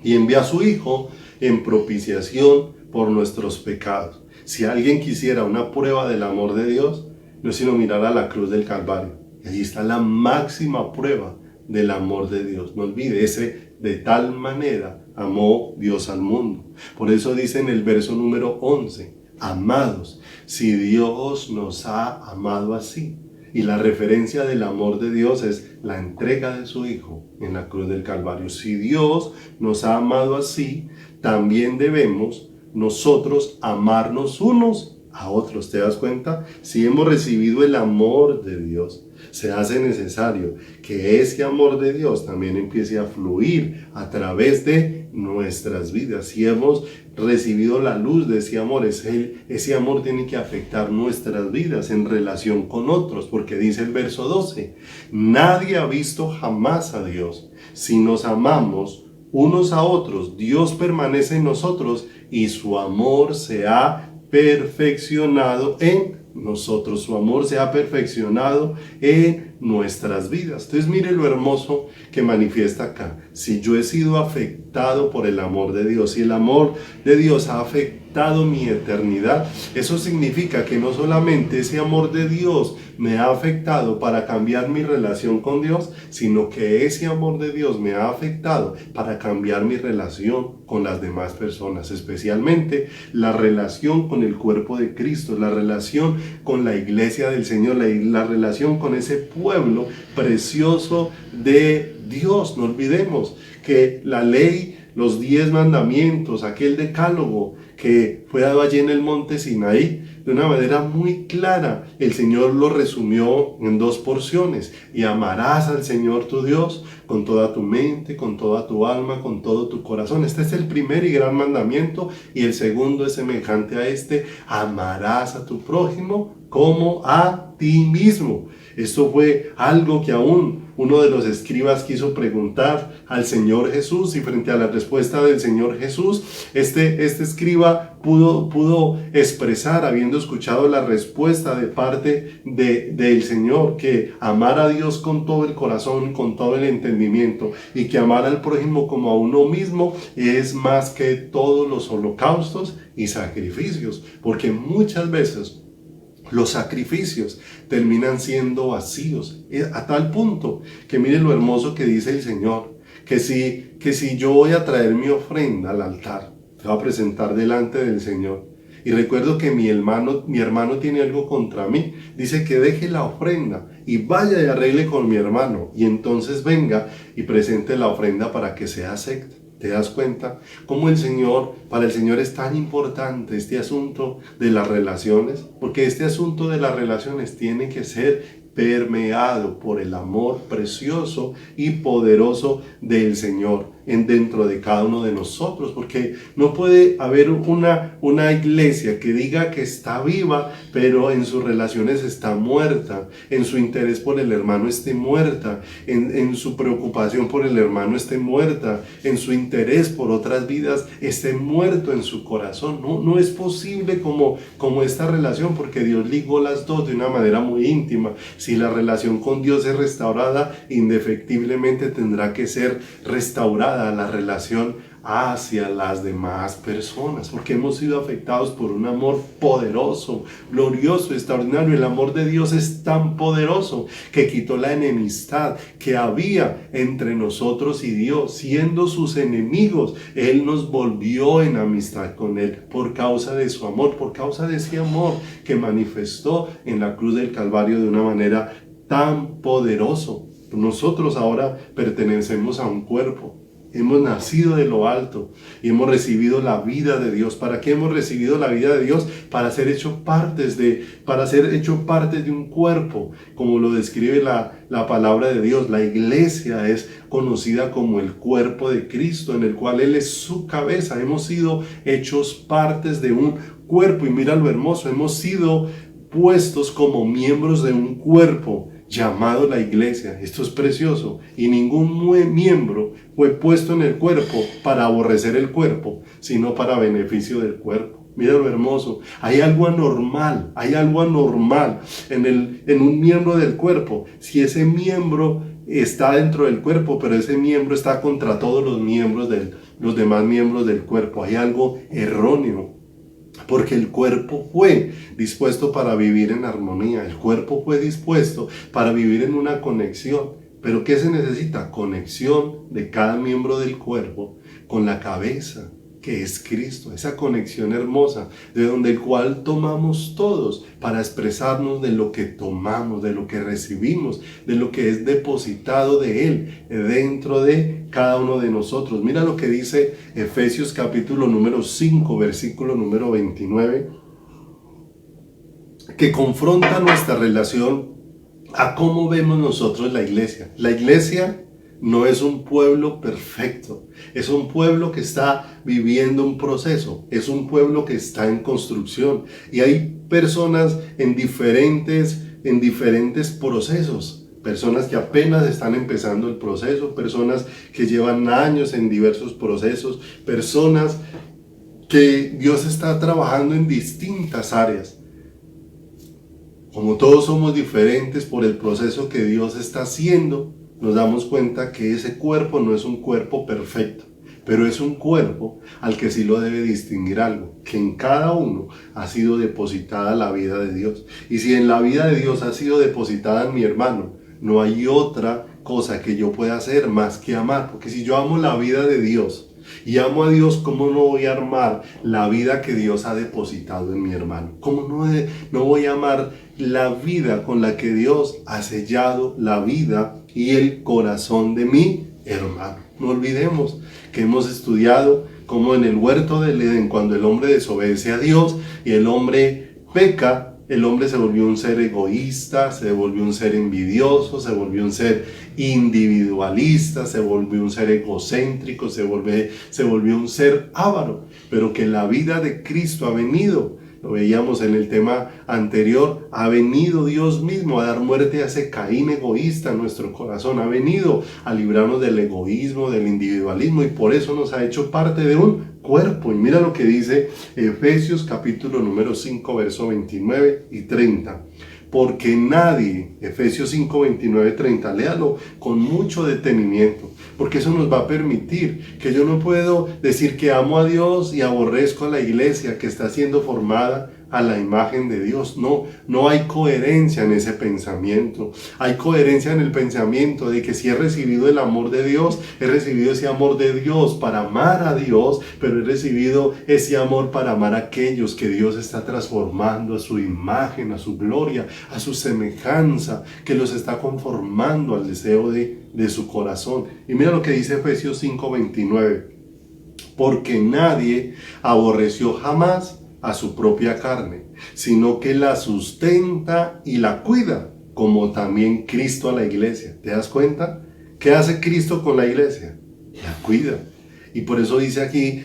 y envió a su Hijo en propiciación por nuestros pecados. Si alguien quisiera una prueba del amor de Dios, no es sino mirar a la cruz del Calvario. Y allí está la máxima prueba del amor de Dios. No olvide, de tal manera amó Dios al mundo. Por eso dice en el verso número 11, amados, si Dios nos ha amado así. Y la referencia del amor de Dios es la entrega de su Hijo en la cruz del Calvario. Si Dios nos ha amado así, también debemos nosotros amarnos unos a otros. ¿Te das cuenta? Si hemos recibido el amor de Dios, se hace necesario que ese amor de Dios también empiece a fluir a través de nuestras vidas. Si hemos recibido la luz de ese amor, ese amor tiene que afectar nuestras vidas en relación con otros, porque dice el verso 12, nadie ha visto jamás a Dios. Si nos amamos unos a otros, Dios permanece en nosotros y su amor se ha perfeccionado en nosotros. Su amor se ha perfeccionado en nuestras vidas. Entonces mire lo hermoso que manifiesta acá. Si yo he sido afectado por el amor de Dios, si el amor de Dios ha afectado mi eternidad, eso significa que no solamente ese amor de Dios me ha afectado para cambiar mi relación con Dios, sino que ese amor de Dios me ha afectado para cambiar mi relación con las demás personas, especialmente la relación con el cuerpo de Cristo, la relación con la iglesia del Señor, la relación con ese pueblo precioso de Dios. No olvidemos que la ley, los 10 mandamientos, aquel decálogo que fue dado allí en el monte Sinaí, de una manera muy clara, el Señor lo resumió en 2 porciones. Y amarás al Señor tu Dios con toda tu mente, con toda tu alma, con todo tu corazón. Este es el primer y gran mandamiento, y el segundo es semejante a este: amarás a tu prójimo como a ti mismo. Esto fue algo que aún uno de los escribas quiso preguntar al Señor Jesús, y frente a la respuesta del Señor Jesús, este escriba pudo expresar, habiendo escuchado la respuesta de parte del Señor, que amar a Dios con todo el corazón, con todo el entendimiento, y que amar al prójimo como a uno mismo es más que todos los holocaustos y sacrificios, porque muchas veces los sacrificios terminan siendo vacíos, a tal punto que miren lo hermoso que dice el Señor, que si yo voy a traer mi ofrenda al altar, la voy a presentar delante del Señor, y recuerdo que mi hermano tiene algo contra mí, dice que deje la ofrenda y vaya y arregle con mi hermano, y entonces venga y presente la ofrenda para que sea acepta. ¿Te das cuenta cómo para el Señor es tan importante este asunto de las relaciones? Porque este asunto de las relaciones tiene que ser permeado por el amor precioso y poderoso del Señor dentro de cada uno de nosotros, porque no puede haber una iglesia que diga que está viva, pero en sus relaciones está muerta, en su interés por el hermano esté muerta, en su preocupación por el hermano esté muerta, en su interés por otras vidas esté muerto en su corazón. No es posible como esta relación, porque Dios ligó las dos de una manera muy íntima. Si la relación con Dios es restaurada, indefectiblemente tendrá que ser restaurada la relación hacia las demás personas, porque hemos sido afectados por un amor poderoso, glorioso, extraordinario. El amor de Dios es tan poderoso que quitó la enemistad que había entre nosotros y Dios. Siendo sus enemigos, Él nos volvió en amistad con Él por causa de su amor, por causa de ese amor que manifestó en la cruz del Calvario de una manera tan poderoso. Nosotros ahora pertenecemos a un cuerpo. Hemos nacido de lo alto y hemos recibido la vida de Dios. ¿Para qué hemos recibido la vida de Dios? Para ser hecho parte de un cuerpo, como lo describe la palabra de Dios. La iglesia es conocida como el cuerpo de Cristo, en el cual Él es su cabeza. Hemos sido hechos partes de un cuerpo, y mira lo hermoso, hemos sido puestos como miembros de un cuerpo llamado la iglesia. Esto es precioso, y ningún miembro fue puesto en el cuerpo para aborrecer el cuerpo, sino para beneficio del cuerpo. Mira lo hermoso, hay algo anormal en un miembro del cuerpo. Si ese miembro está dentro del cuerpo, pero ese miembro está contra todos los demás miembros del cuerpo, hay algo erróneo. Porque el cuerpo fue dispuesto para vivir en armonía, el cuerpo fue dispuesto para vivir en una conexión. ¿Pero qué se necesita? Conexión de cada miembro del cuerpo con la cabeza, que es Cristo, esa conexión hermosa, de donde el cual tomamos todos para expresarnos de lo que tomamos, de lo que recibimos, de lo que es depositado de Él dentro de cada uno de nosotros. Mira lo que dice Efesios capítulo número 5, versículo número 29, que confronta nuestra relación a cómo vemos nosotros la iglesia. La iglesia no es un pueblo perfecto, es un pueblo que está viviendo un proceso, es un pueblo que está en construcción, y hay personas en diferentes procesos, personas que apenas están empezando el proceso, personas que llevan años en diversos procesos, personas que Dios está trabajando en distintas áreas. como todos somos diferentes por el proceso que Dios está haciendo, nos damos cuenta que ese cuerpo no es un cuerpo perfecto, pero es un cuerpo al que sí lo debe distinguir algo, que en cada uno ha sido depositada la vida de Dios. Y si en la vida de Dios ha sido depositada en mi hermano, no hay otra cosa que yo pueda hacer más que amar, porque si yo amo la vida de Dios, y amo a Dios, ¿cómo no voy a amar la vida que Dios ha depositado en mi hermano? ¿Cómo no voy a amar la vida con la que Dios ha sellado la vida y el corazón de mi hermano? No olvidemos que hemos estudiado cómo en el huerto del Edén, cuando el hombre desobedece a Dios y el hombre peca, el hombre se volvió un ser egoísta, se volvió un ser envidioso, se volvió un ser individualista, se volvió un ser egocéntrico, se volvió un ser avaro. Pero que la vida de Cristo ha venido, lo veíamos en el tema anterior, ha venido Dios mismo a dar muerte a ese Caín egoísta en nuestro corazón, ha venido a librarnos del egoísmo, del individualismo, y por eso nos ha hecho parte de un cuerpo. Y mira lo que dice Efesios capítulo número 5, verso 29 y 30. Porque nadie, Efesios 5, 29, 30, léalo con mucho detenimiento, porque eso nos va a permitir que yo no puedo decir que amo a Dios y aborrezco a la iglesia que está siendo formada a la imagen de Dios. No hay coherencia en ese pensamiento. Hay coherencia en el pensamiento de que si he recibido el amor de Dios, he recibido ese amor de Dios para amar a Dios, pero he recibido ese amor para amar a aquellos que Dios está transformando a su imagen, a su gloria, a su semejanza, que los está conformando al deseo de su corazón. Y mira lo que dice Efesios 5:29. Porque nadie aborreció jamás a su propia carne, sino que la sustenta y la cuida, como también Cristo a la iglesia. ¿Te das cuenta? ¿Qué hace Cristo con la iglesia? La cuida. Y por eso dice aquí,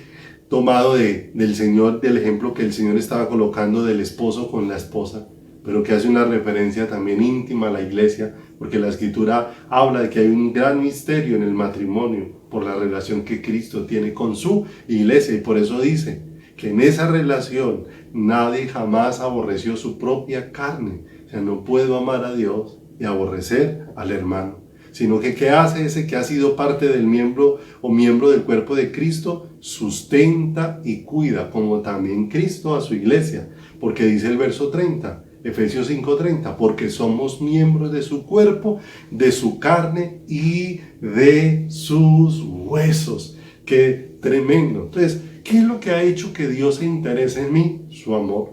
tomado del Señor, del ejemplo que el Señor estaba colocando del esposo con la esposa, pero que hace una referencia también íntima a la iglesia, porque la Escritura habla de que hay un gran misterio en el matrimonio por la relación que Cristo tiene con su iglesia, y por eso dice que en esa relación nadie jamás aborreció su propia carne. O sea, no puedo amar a Dios y aborrecer al hermano, sino que ¿qué hace ese que ha sido parte del miembro o miembro del cuerpo de Cristo? Sustenta y cuida, como también Cristo a su iglesia, porque dice el verso 30, Efesios 5:30, porque somos miembros de su cuerpo, de su carne y de sus huesos. ¡Qué tremendo! Entonces, ¿qué es lo que ha hecho que Dios se interese en mí? Su amor.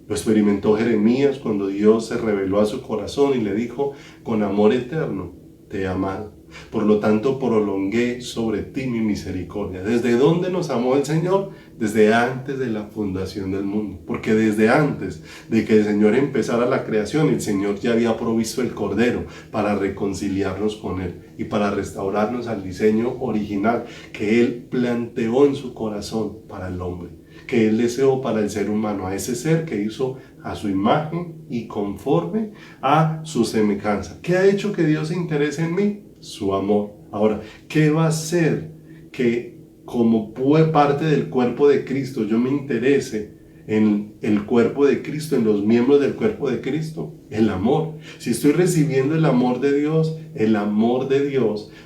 Lo experimentó Jeremías cuando Dios se reveló a su corazón y le dijo, con amor eterno te he amado. Por lo tanto, prolongué sobre ti mi misericordia. ¿Desde dónde nos amó el Señor? Desde antes de la fundación del mundo. Porque desde antes de que el Señor empezara la creación, el Señor ya había provisto el Cordero para reconciliarnos con Él y para restaurarnos al diseño original que Él planteó en su corazón para el hombre, que Él deseó para el ser humano, a ese ser que hizo a su imagen y conforme a su semejanza. ¿Qué ha hecho que Dios se interese en mí? Su amor. Ahora, ¿qué va a hacer que como parte del cuerpo de Cristo yo me interese en el cuerpo de Cristo, en los miembros del cuerpo de Cristo? El amor. Si estoy recibiendo el amor de Dios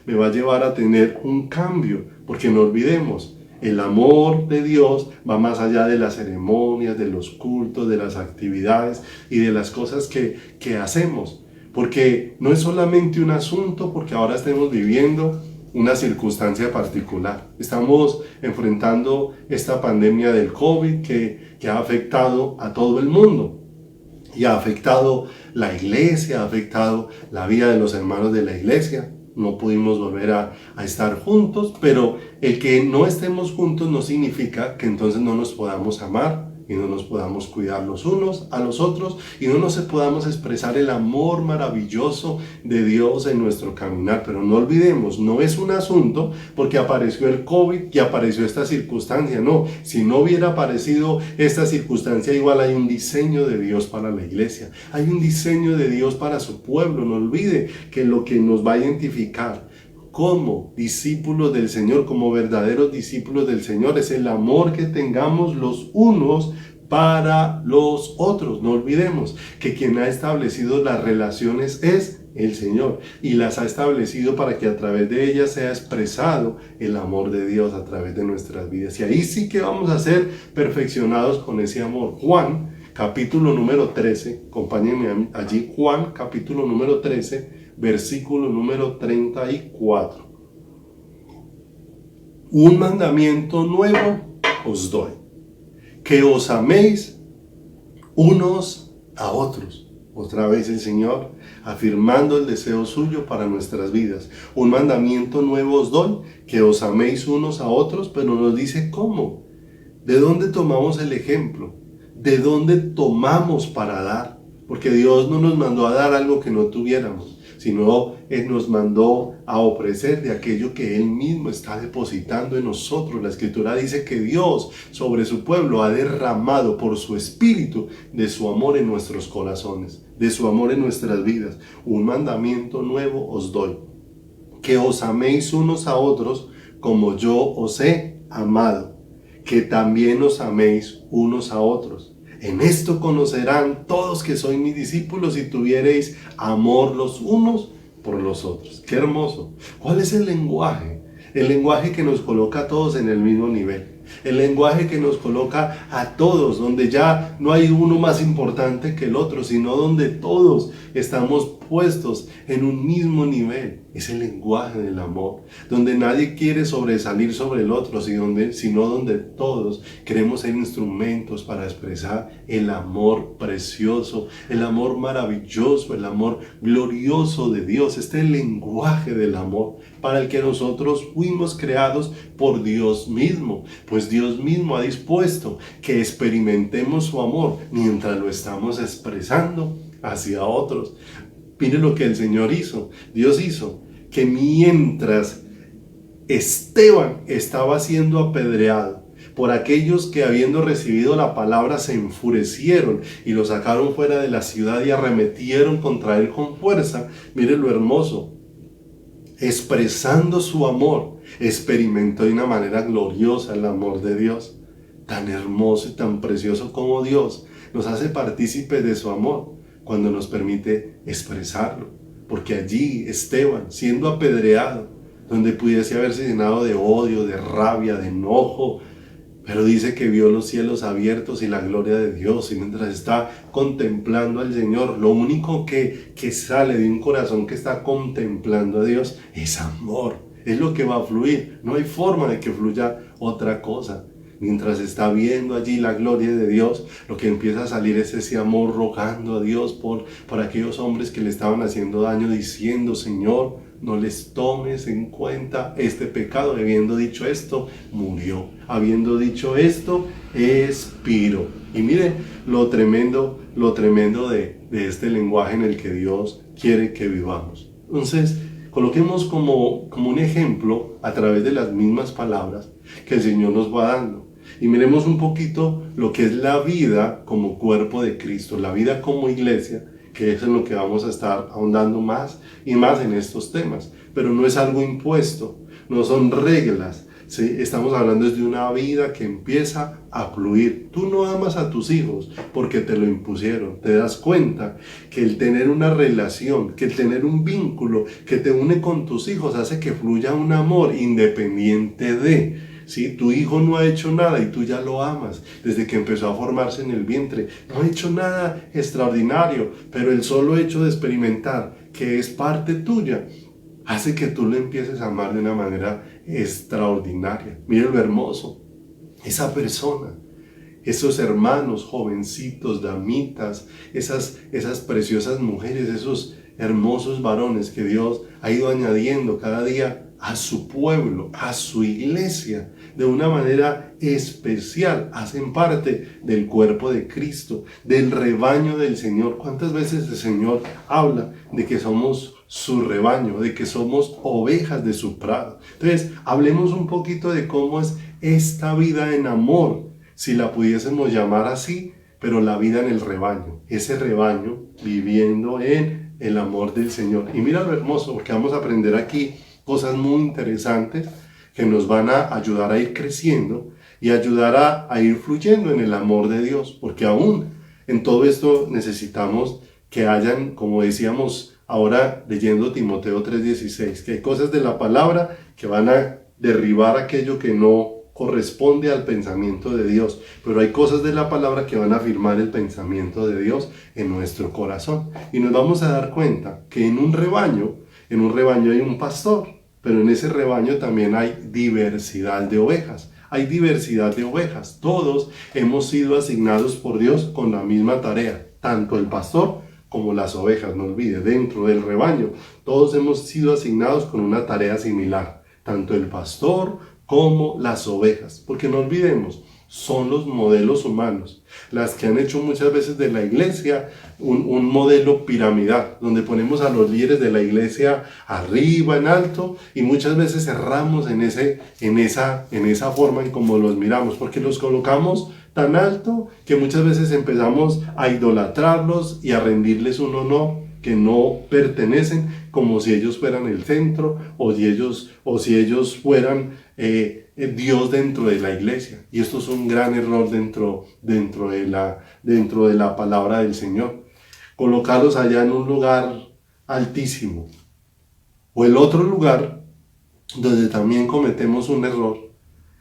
me va a llevar a tener un cambio, porque no olvidemos, el amor de Dios va más allá de las ceremonias, de los cultos, de las actividades y de las cosas que hacemos. Porque no es solamente un asunto porque ahora estemos viviendo una circunstancia particular. Estamos enfrentando esta pandemia del COVID que ha afectado a todo el mundo. Y ha afectado la iglesia, ha afectado la vida de los hermanos de la iglesia. No pudimos volver a estar juntos, pero el que no estemos juntos no significa que entonces no nos podamos amar y no nos podamos cuidar los unos a los otros y no nos podamos expresar el amor maravilloso de Dios en nuestro caminar. Pero no olvidemos, no es un asunto porque apareció el COVID y apareció esta circunstancia. No, si no hubiera aparecido esta circunstancia, igual hay un diseño de Dios para la iglesia. Hay un diseño de Dios para su pueblo. No olvide que lo que nos va a identificar como discípulos del Señor, como verdaderos discípulos del Señor, es el amor que tengamos los unos para los otros. No olvidemos que quien ha establecido las relaciones es el Señor y las ha establecido para que a través de ellas sea expresado el amor de Dios a través de nuestras vidas. Y ahí sí que vamos a ser perfeccionados con ese amor. Juan, capítulo número 13, acompáñenme allí, Juan, capítulo número 13, versículo número 34. Un mandamiento nuevo os doy, que os améis unos a otros. Otra vez el Señor afirmando el deseo suyo para nuestras vidas. Un mandamiento nuevo os doy, que os améis unos a otros, pero nos dice cómo. ¿De dónde tomamos el ejemplo? ¿De dónde tomamos para dar? Porque Dios no nos mandó a dar algo que no tuviéramos, sino Él nos mandó a ofrecer de aquello que Él mismo está depositando en nosotros. La Escritura dice que Dios sobre su pueblo ha derramado por su Espíritu de su amor en nuestros corazones, de su amor en nuestras vidas. Un mandamiento nuevo os doy, que os améis unos a otros como yo os he amado, que también os améis unos a otros. En esto conocerán todos que sois mis discípulos si tuviereis amor los unos por los otros. ¡Qué hermoso! ¿Cuál es el lenguaje? El lenguaje que nos coloca a todos en el mismo nivel. El lenguaje que nos coloca a todos, donde ya no hay uno más importante que el otro, sino donde todos estamos puestos en un mismo nivel. Es el lenguaje del amor, donde nadie quiere sobresalir sobre el otro, sino donde todos queremos ser instrumentos para expresar el amor precioso, el amor maravilloso, el amor glorioso de Dios. Este es el lenguaje del amor para el que nosotros fuimos creados por Dios mismo, pues Dios mismo ha dispuesto que experimentemos su amor mientras lo estamos expresando hacia otros. Mire lo que el Señor hizo. Dios hizo que mientras Esteban estaba siendo apedreado por aquellos que habiendo recibido la palabra se enfurecieron y lo sacaron fuera de la ciudad y arremetieron contra él con fuerza, mire lo hermoso, expresando su amor, experimentó de una manera gloriosa el amor de Dios. Tan hermoso y tan precioso como Dios nos hace partícipes de su amor cuando nos permite expresarlo. Porque allí Esteban, siendo apedreado, donde pudiese haberse llenado de odio, de rabia, de enojo, pero dice que vio los cielos abiertos y la gloria de Dios, y mientras está contemplando al Señor, lo único que sale de un corazón que está contemplando a Dios es amor, es lo que va a fluir. No hay forma de que fluya otra cosa. Mientras está viendo allí la gloria de Dios, lo que empieza a salir es ese amor, rogando a Dios por aquellos hombres que le estaban haciendo daño, diciendo: Señor, no les tomes en cuenta este pecado. Habiendo dicho esto, murió. Habiendo dicho esto, expiró. Y mire lo tremendo de este lenguaje en el que Dios quiere que vivamos. Entonces, coloquemos como un ejemplo, a través de las mismas palabras que el Señor nos va dando. Y miremos un poquito lo que es la vida como cuerpo de Cristo, la vida como iglesia, que es en lo que vamos a estar ahondando más y más en estos temas. Pero no es algo impuesto, no son reglas, ¿sí? Estamos hablando de una vida que empieza a fluir. Tú no amas a tus hijos porque te lo impusieron. Te das cuenta que el tener una relación, que el tener un vínculo que te une con tus hijos hace que fluya un amor independiente de... ¿Sí? Tu hijo no ha hecho nada y tú ya lo amas desde que empezó a formarse en el vientre. No ha hecho nada extraordinario, pero el solo hecho de experimentar que es parte tuya hace que tú lo empieces a amar de una manera extraordinaria. Mira lo hermoso. Esa persona, esos hermanos jovencitos, damitas, esas preciosas mujeres, esos hermosos varones que Dios ha ido añadiendo cada día a su pueblo, a su iglesia, de una manera especial, hacen parte del cuerpo de Cristo, del rebaño del Señor. ¿Cuántas veces el Señor habla de que somos su rebaño, de que somos ovejas de su prado? Entonces, hablemos un poquito de cómo es esta vida en amor, si la pudiésemos llamar así, pero la vida en el rebaño, ese rebaño viviendo en el amor del Señor. Y mira lo hermoso, porque vamos a aprender aquí cosas muy interesantes que nos van a ayudar a ir creciendo y ayudar a ir fluyendo en el amor de Dios, porque aún en todo esto necesitamos que hayan, como decíamos ahora leyendo Timoteo 3:16, que hay cosas de la palabra que van a derribar aquello que no corresponde al pensamiento de Dios, pero hay cosas de la palabra que van a afirmar el pensamiento de Dios en nuestro corazón. Y nos vamos a dar cuenta que en un rebaño hay un pastor, pero en ese rebaño también hay diversidad de ovejas. Hay diversidad de ovejas. Todos hemos sido asignados por Dios con la misma tarea, tanto el pastor como las ovejas, no olvide, dentro del rebaño. Todos hemos sido asignados con una tarea similar, tanto el pastor como las ovejas, porque no olvidemos, son los modelos humanos, las que han hecho muchas veces de la iglesia un modelo piramidal, donde ponemos a los líderes de la iglesia arriba, en alto, y muchas veces cerramos en esa forma en como los miramos, porque los colocamos tan alto que muchas veces empezamos a idolatrarlos y a rendirles un honor que no pertenecen, como si ellos fueran el centro o si ellos fueran Dios dentro de la iglesia. Y esto es un gran error dentro de la palabra del Señor. Colocarlos allá en un lugar altísimo. O el otro lugar donde también cometemos un error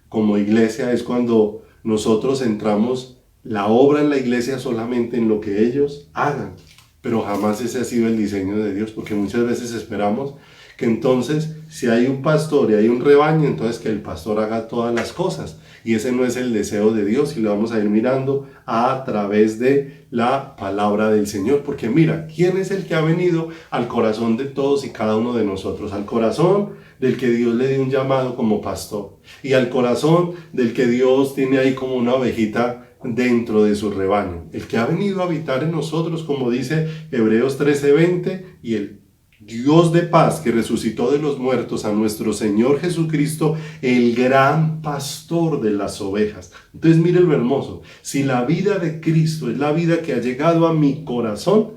como iglesia es cuando nosotros centramos la obra en la iglesia solamente en lo que ellos hagan. Pero jamás ese ha sido el diseño de Dios, porque muchas veces esperamos que entonces, si hay un pastor y hay un rebaño, entonces que el pastor haga todas las cosas. Y ese no es el deseo de Dios, y lo vamos a ir mirando a través de la palabra del Señor. Porque mira, ¿quién es el que ha venido al corazón de todos y cada uno de nosotros? Al corazón del que Dios le dio un llamado como pastor, y al corazón del que Dios tiene ahí como una ovejita dentro de su rebaño, el que ha venido a habitar en nosotros, como dice Hebreos 13:20, y el Dios de paz que resucitó de los muertos a nuestro Señor Jesucristo, el gran pastor de las ovejas. Entonces mire lo hermoso, si la vida de Cristo es la vida que ha llegado a mi corazón,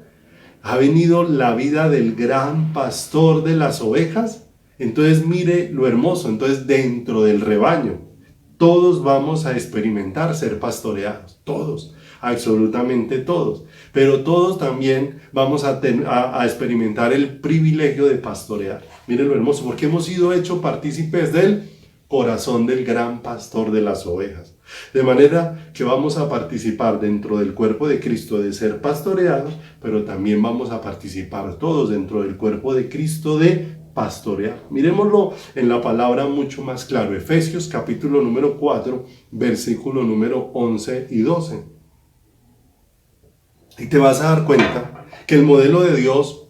ha venido la vida del gran pastor de las ovejas, entonces mire lo hermoso, entonces dentro del rebaño todos vamos a experimentar ser pastoreados, todos, absolutamente todos. Pero todos también vamos a experimentar el privilegio de pastorear. Miren lo hermoso, porque hemos sido hechos partícipes del corazón del gran pastor de las ovejas. De manera que vamos a participar dentro del cuerpo de Cristo de ser pastoreados, pero también vamos a participar todos dentro del cuerpo de Cristo de pastorear. Miremoslo en la palabra mucho más claro. Efesios capítulo número 4, versículo número 11 y 12. Y te vas a dar cuenta que el modelo de Dios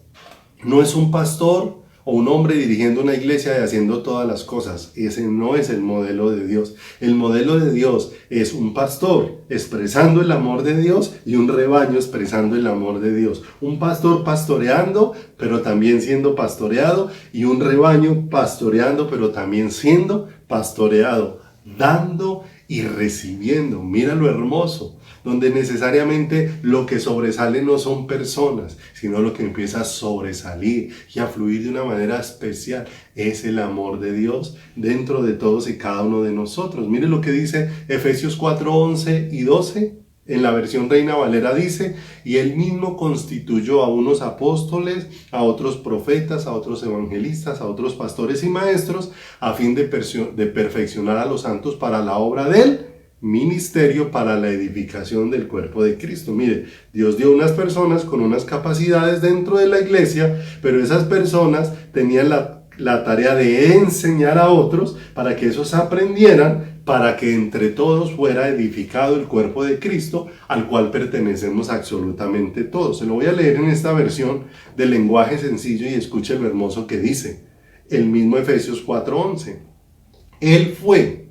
no es un pastor o un hombre dirigiendo una iglesia y haciendo todas las cosas. Ese no es el modelo de Dios. El modelo de Dios es un pastor expresando el amor de Dios y un rebaño expresando el amor de Dios. Un pastor pastoreando, pero también siendo pastoreado, y un rebaño pastoreando, pero también siendo pastoreado, dando y recibiendo. Mira lo hermoso, donde necesariamente lo que sobresale no son personas, sino lo que empieza a sobresalir y a fluir de una manera especial es el amor de Dios dentro de todos y cada uno de nosotros. Mire lo que dice Efesios 4, 11 y 12. En la versión Reina Valera dice: y él mismo constituyó a unos apóstoles, a otros profetas, a otros evangelistas, a otros pastores y maestros, a fin de perfeccionar a los santos para la obra del ministerio, para la edificación del cuerpo de Cristo. Mire, Dios dio unas personas con unas capacidades dentro de la iglesia, pero esas personas tenían la tarea de enseñar a otros para que esos aprendieran, para que entre todos fuera edificado el cuerpo de Cristo, al cual pertenecemos absolutamente todos. Se lo voy a leer en esta versión del lenguaje sencillo y escuche lo hermoso que dice el mismo Efesios 4:11. Él fue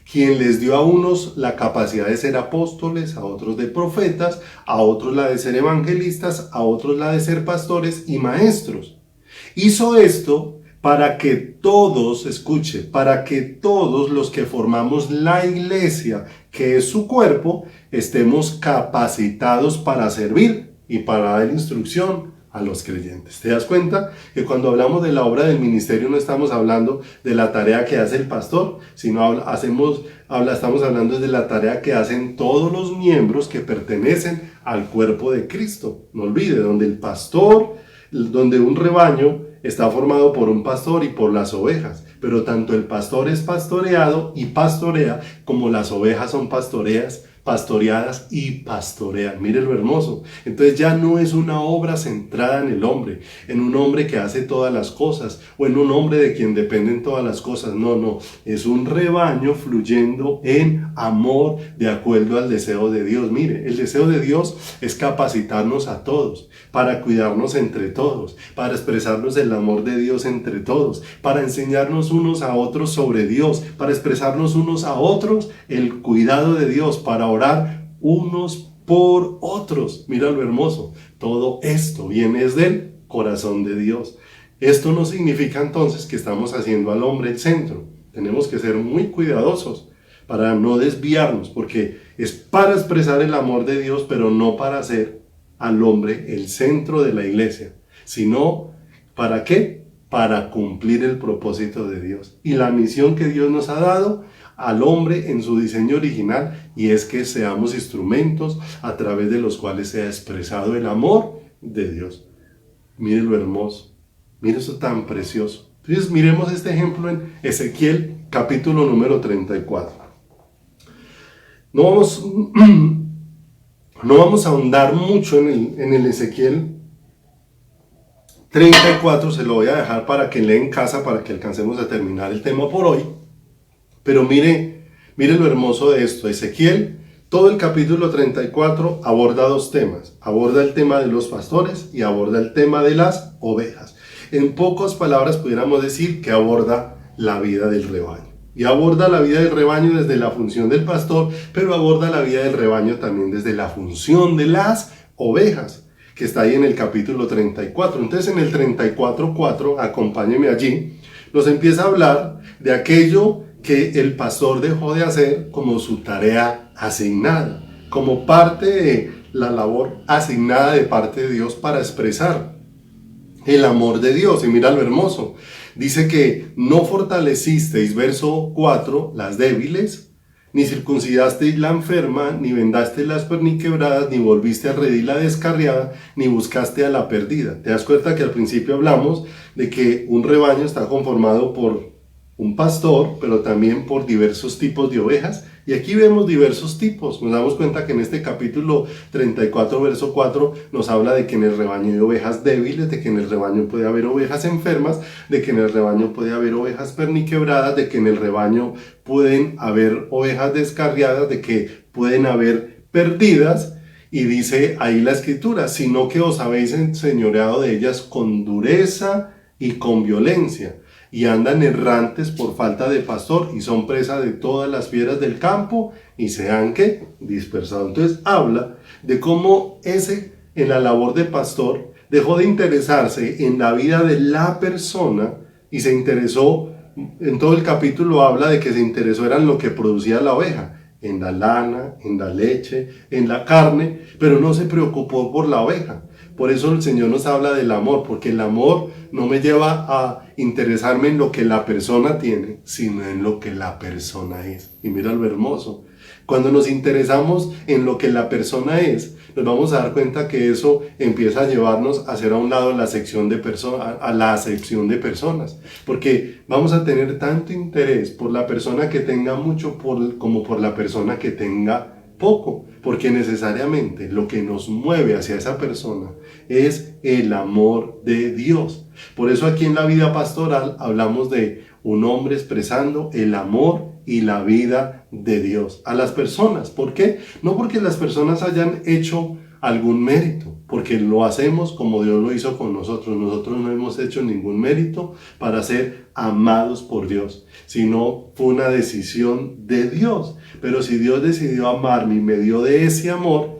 quien les dio a unos la capacidad de ser apóstoles, a otros de profetas, a otros la de ser evangelistas, a otros la de ser pastores y maestros. Hizo esto para que todos, escuche, para que todos los que formamos la iglesia, que es su cuerpo, estemos capacitados para servir y para dar instrucción a los creyentes. ¿Te das cuenta que cuando hablamos de la obra del ministerio no estamos hablando de la tarea que hace el pastor, sino estamos hablando de la tarea que hacen todos los miembros que pertenecen al cuerpo de Cristo? No olvide, donde un rebaño está formado por un pastor y por las ovejas, pero tanto el pastor es pastoreado y pastorea, como las ovejas son pastoreadas y pastorean. Mire lo hermoso. Entonces ya no es una obra centrada en el hombre, en un hombre que hace todas las cosas o en un hombre de quien dependen todas las cosas. No, es un rebaño fluyendo en amor de acuerdo al deseo de Dios. Mire, el deseo de Dios es capacitarnos a todos, para cuidarnos entre todos, para expresarnos el amor de Dios entre todos, para enseñarnos unos a otros sobre Dios, para expresarnos unos a otros el cuidado de Dios, para orar unos por otros. Mira lo hermoso. Todo esto viene del corazón de Dios. Esto no significa entonces que estamos haciendo al hombre el centro. Tenemos que ser muy cuidadosos para no desviarnos, porque es para expresar el amor de Dios, pero no para hacer al hombre el centro de la iglesia, sino ¿para qué? Para cumplir el propósito de Dios y la misión que Dios nos ha dado al hombre en su diseño original, y es que seamos instrumentos a través de los cuales sea expresado el amor de Dios. Mire lo hermoso, mire eso tan precioso. Entonces miremos este ejemplo en Ezequiel capítulo número 34. No vamos a ahondar mucho en el Ezequiel 34, se lo voy a dejar para que lea en casa, para que alcancemos a terminar el tema por hoy. Pero mire lo hermoso de esto. Ezequiel, todo el capítulo 34 aborda dos temas. Aborda el tema de los pastores y aborda el tema de las ovejas. En pocas palabras pudiéramos decir que aborda la vida del rebaño. Y aborda la vida del rebaño desde la función del pastor, pero aborda la vida del rebaño también desde la función de las ovejas, que está ahí en el capítulo 34. Entonces en el 34:4, acompáñeme allí, nos empieza a hablar de aquello que el pastor dejó de hacer como su tarea asignada, como parte de la labor asignada de parte de Dios para expresar el amor de Dios. Y mira lo hermoso, dice que no fortalecisteis, verso 4, las débiles, ni circuncidasteis la enferma, ni vendasteis las perniquebradas, ni volviste a redil la descarriada, ni buscaste a la perdida. Te das cuenta que al principio hablamos de que un rebaño está conformado por un pastor, pero también por diversos tipos de ovejas, y aquí vemos diversos tipos. Nos damos cuenta que en este capítulo 34, verso 4, nos habla de que en el rebaño hay ovejas débiles, de que en el rebaño puede haber ovejas enfermas, de que en el rebaño puede haber ovejas perniquebradas, de que en el rebaño pueden haber ovejas descarriadas, de que pueden haber perdidas. Y dice ahí la escritura, sino que os habéis enseñoreado de ellas con dureza y con violencia, y andan errantes por falta de pastor, y son presa de todas las fieras del campo, y se han dispersado. Entonces habla de cómo en la labor de pastor, dejó de interesarse en la vida de la persona, y se interesó, en todo el capítulo habla de que se interesó en lo que producía la oveja, en la lana, en la leche, en la carne, pero no se preocupó por la oveja. Por eso el Señor nos habla del amor, porque el amor no me lleva a interesarme en lo que la persona tiene, sino en lo que la persona es. Y mira lo hermoso. Cuando nos interesamos en lo que la persona es, nos vamos a dar cuenta que eso empieza a llevarnos a hacer a un lado la acepción de personas. Porque vamos a tener tanto interés por la persona que tenga mucho como por la persona que tenga poco, porque necesariamente lo que nos mueve hacia esa persona es el amor de Dios. Por eso aquí en la vida pastoral hablamos de un hombre expresando el amor y la vida de Dios a las personas. ¿Por qué? No porque las personas hayan hecho algún mérito, porque lo hacemos como Dios lo hizo con nosotros. Nosotros no hemos hecho ningún mérito para ser amados por Dios, sino fue una decisión de Dios. Pero si Dios decidió amarme y me dio de ese amor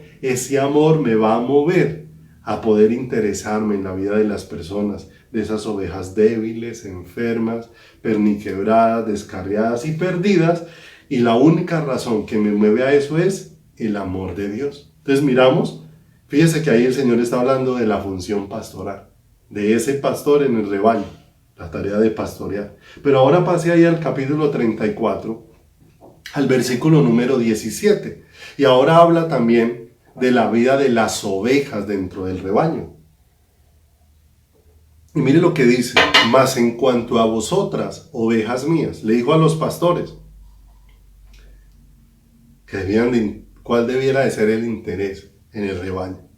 me va a mover a poder interesarme en la vida de las personas, de esas ovejas débiles, enfermas, perniquebradas, descarriadas y perdidas. Y la única razón que me mueve a eso es el amor de Dios. Entonces miramos, Fíjese que ahí el Señor está hablando de la función pastoral, de ese pastor en el rebaño, la tarea de pastorear. Pero ahora pase ahí al capítulo 34, al versículo número 17. Y ahora habla también de la vida de las ovejas dentro del rebaño. Y mire lo que dice: mas en cuanto a vosotras, ovejas mías, le dijo a los pastores, que cuál debiera de ser el interés en el rebaño.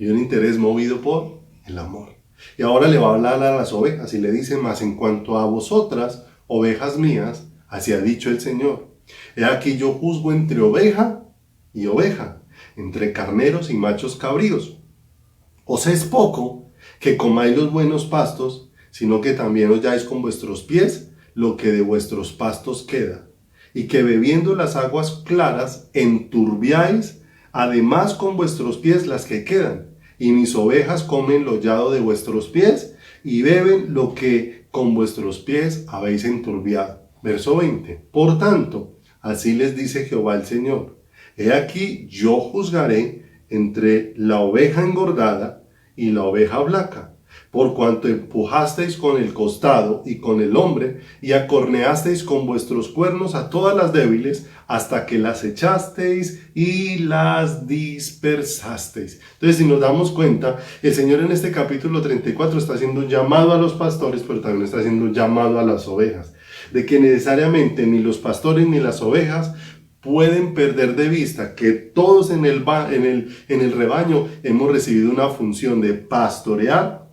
Y un interés movido por el amor. Y ahora le va a hablar a las ovejas y le dice: mas en cuanto a vosotras, ovejas mías, así ha dicho el Señor. He aquí yo juzgo entre oveja y oveja, entre carneros y machos cabríos. Os es poco que comáis los buenos pastos, sino que también holláis con vuestros pies lo que de vuestros pastos queda, y que bebiendo las aguas claras enturbiáis además con vuestros pies las que quedan, y mis ovejas comen lo hollado de vuestros pies, y beben lo que con vuestros pies habéis enturbiado. Verso 20. Por tanto, así les dice Jehová el Señor: he aquí yo juzgaré entre la oveja engordada y la oveja flaca, por cuanto empujasteis con el costado y con el hombre, y acorneasteis con vuestros cuernos a todas las débiles, hasta que las echasteis y las dispersasteis. Entonces, si nos damos cuenta, el Señor en este capítulo 34 está haciendo un llamado a los pastores, pero también está haciendo un llamado a las ovejas, de que necesariamente ni los pastores ni las ovejas pueden perder de vista que todos en el rebaño hemos recibido una función de pastorear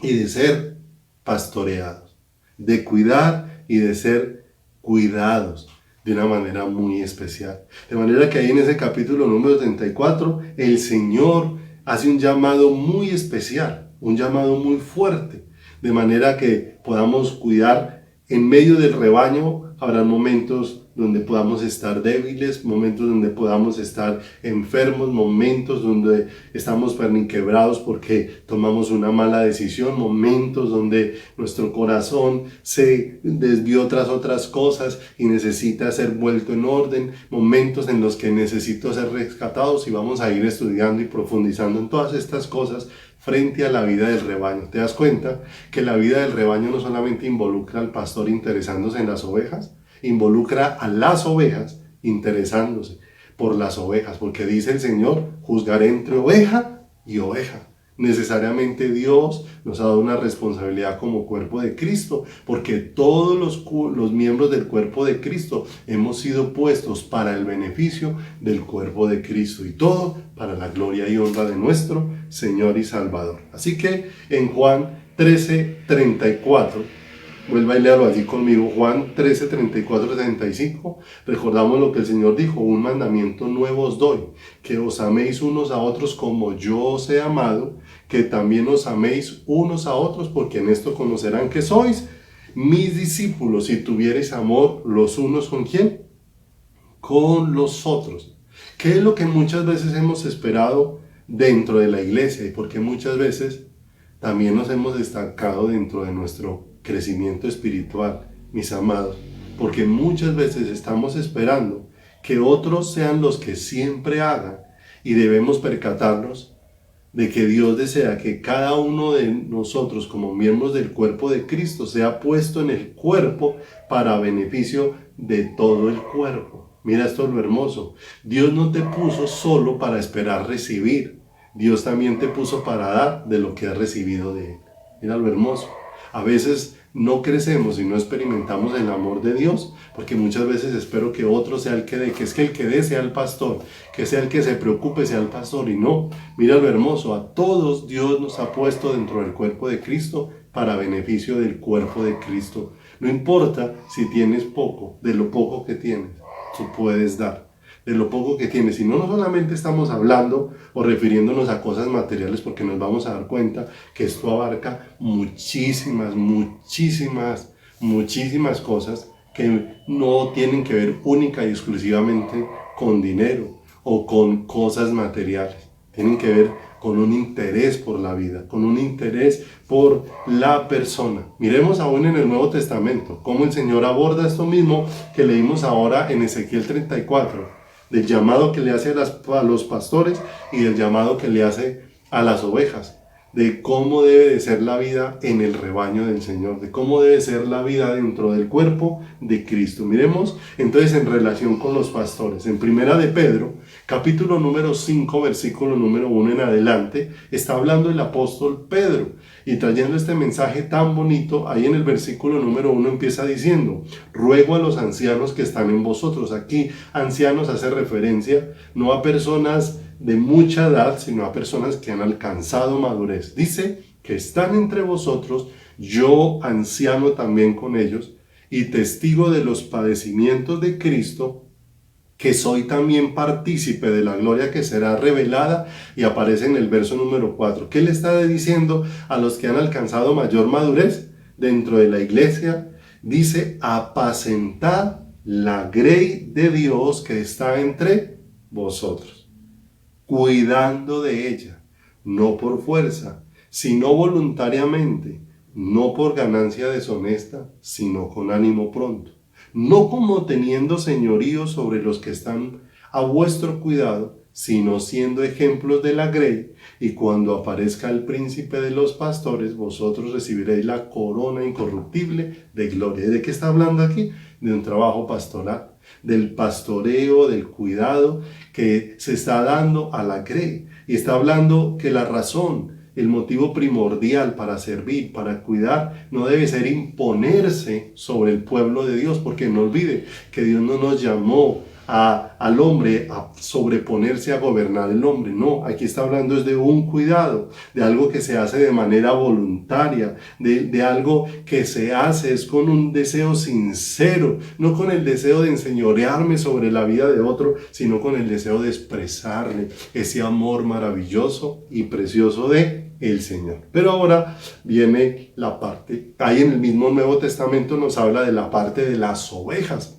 y de ser pastoreados, de cuidar y de ser cuidados de una manera muy especial. De manera que ahí en ese capítulo número 34, el Señor hace un llamado muy especial, un llamado muy fuerte, de manera que podamos cuidar en medio del rebaño. Habrá momentos donde podamos estar débiles, momentos donde podamos estar enfermos, momentos donde estamos perniquebrados porque tomamos una mala decisión, momentos donde nuestro corazón se desvió tras otras cosas y necesita ser vuelto en orden, momentos en los que necesito ser rescatados, y vamos a ir estudiando y profundizando en todas estas cosas frente a la vida del rebaño. ¿Te das cuenta que la vida del rebaño no solamente involucra al pastor interesándose en las ovejas, involucra a las ovejas interesándose por las ovejas? Porque dice el Señor: juzgaré entre oveja y oveja. Necesariamente Dios nos ha dado una responsabilidad como cuerpo de Cristo, porque todos los miembros del cuerpo de Cristo hemos sido puestos para el beneficio del cuerpo de Cristo, y todo para la gloria y honra de nuestro Señor y Salvador. Así que en Juan 13:34, vuelva y léalo allí conmigo, Juan 13:34, 35, recordamos lo que el Señor dijo: un mandamiento nuevo os doy, que os améis unos a otros como yo os he amado, que también os améis unos a otros, porque en esto conocerán que sois mis discípulos, si tuviereis amor los unos con ¿quién? Con los otros. ¿Qué es lo que muchas veces hemos esperado dentro de la iglesia? Y porque muchas veces también nos hemos estancado dentro de nuestro crecimiento espiritual, mis amados, porque muchas veces estamos esperando que otros sean los que siempre hagan, y debemos percatarnos de que Dios desea que cada uno de nosotros como miembros del cuerpo de Cristo sea puesto en el cuerpo para beneficio de todo el cuerpo. Mira esto es lo hermoso: Dios no te puso solo para esperar recibir, Dios también te puso para dar de lo que has recibido de Él. Mira lo hermoso. A veces no crecemos y no experimentamos el amor de Dios porque muchas veces espero que otro sea el que dé, que es que el que dé sea el pastor, que sea el que se preocupe sea el pastor, y no. Mira lo hermoso: a todos Dios nos ha puesto dentro del cuerpo de Cristo para beneficio del cuerpo de Cristo. No importa si tienes poco, de lo poco que tienes, tú puedes dar. De lo poco que tienes. Y no solamente estamos hablando o refiriéndonos a cosas materiales, porque nos vamos a dar cuenta que esto abarca muchísimas cosas que no tienen que ver única y exclusivamente con dinero o con cosas materiales. Tienen que ver con un interés por la vida, con un interés por la persona. Miremos aún en el Nuevo Testamento cómo el Señor aborda esto mismo que leímos ahora en Ezequiel 34. del llamado que le hace a los pastores y del llamado que le hace a las ovejas, de cómo debe de ser la vida en el rebaño del Señor, de cómo debe ser la vida dentro del cuerpo de Cristo. Miremos entonces en relación con los pastores. En Primera de Pedro, capítulo número 5, versículo número 1 en adelante, está hablando el apóstol Pedro y trayendo este mensaje tan bonito. Ahí en el versículo número 1 empieza diciendo: ruego a los ancianos que están en vosotros. Aquí ancianos hace referencia no a personas de mucha edad, sino a personas que han alcanzado madurez. Dice que están entre vosotros, yo anciano también con ellos, y testigo de los padecimientos de Cristo, que soy también partícipe de la gloria que será revelada. Y aparece en el verso número 4. ¿Qué le está diciendo a los que han alcanzado mayor madurez dentro de la iglesia? Dice: apacentad la grey de Dios que está entre vosotros, cuidando de ella, no por fuerza, sino voluntariamente, no por ganancia deshonesta, sino con ánimo pronto, no como teniendo señorío sobre los que están a vuestro cuidado, sino siendo ejemplos de la grey, y cuando aparezca el príncipe de los pastores, vosotros recibiréis la corona incorruptible de gloria. ¿De qué está hablando aquí? De un trabajo pastoral, del pastoreo, del cuidado que se está dando a la grey. Y está hablando que la razón, el motivo primordial para servir, para cuidar, no debe ser imponerse sobre el pueblo de Dios, porque no olvide que Dios no nos llamó al hombre a sobreponerse a gobernar el hombre. No, aquí está hablando es de un cuidado, de algo que se hace de manera voluntaria, de algo que se hace es con un deseo sincero, no con el deseo de enseñorearme sobre la vida de otro, sino con el deseo de expresarle ese amor maravilloso y precioso de el Señor. Pero ahora viene la parte, ahí en el mismo Nuevo Testamento nos habla de la parte de las ovejas,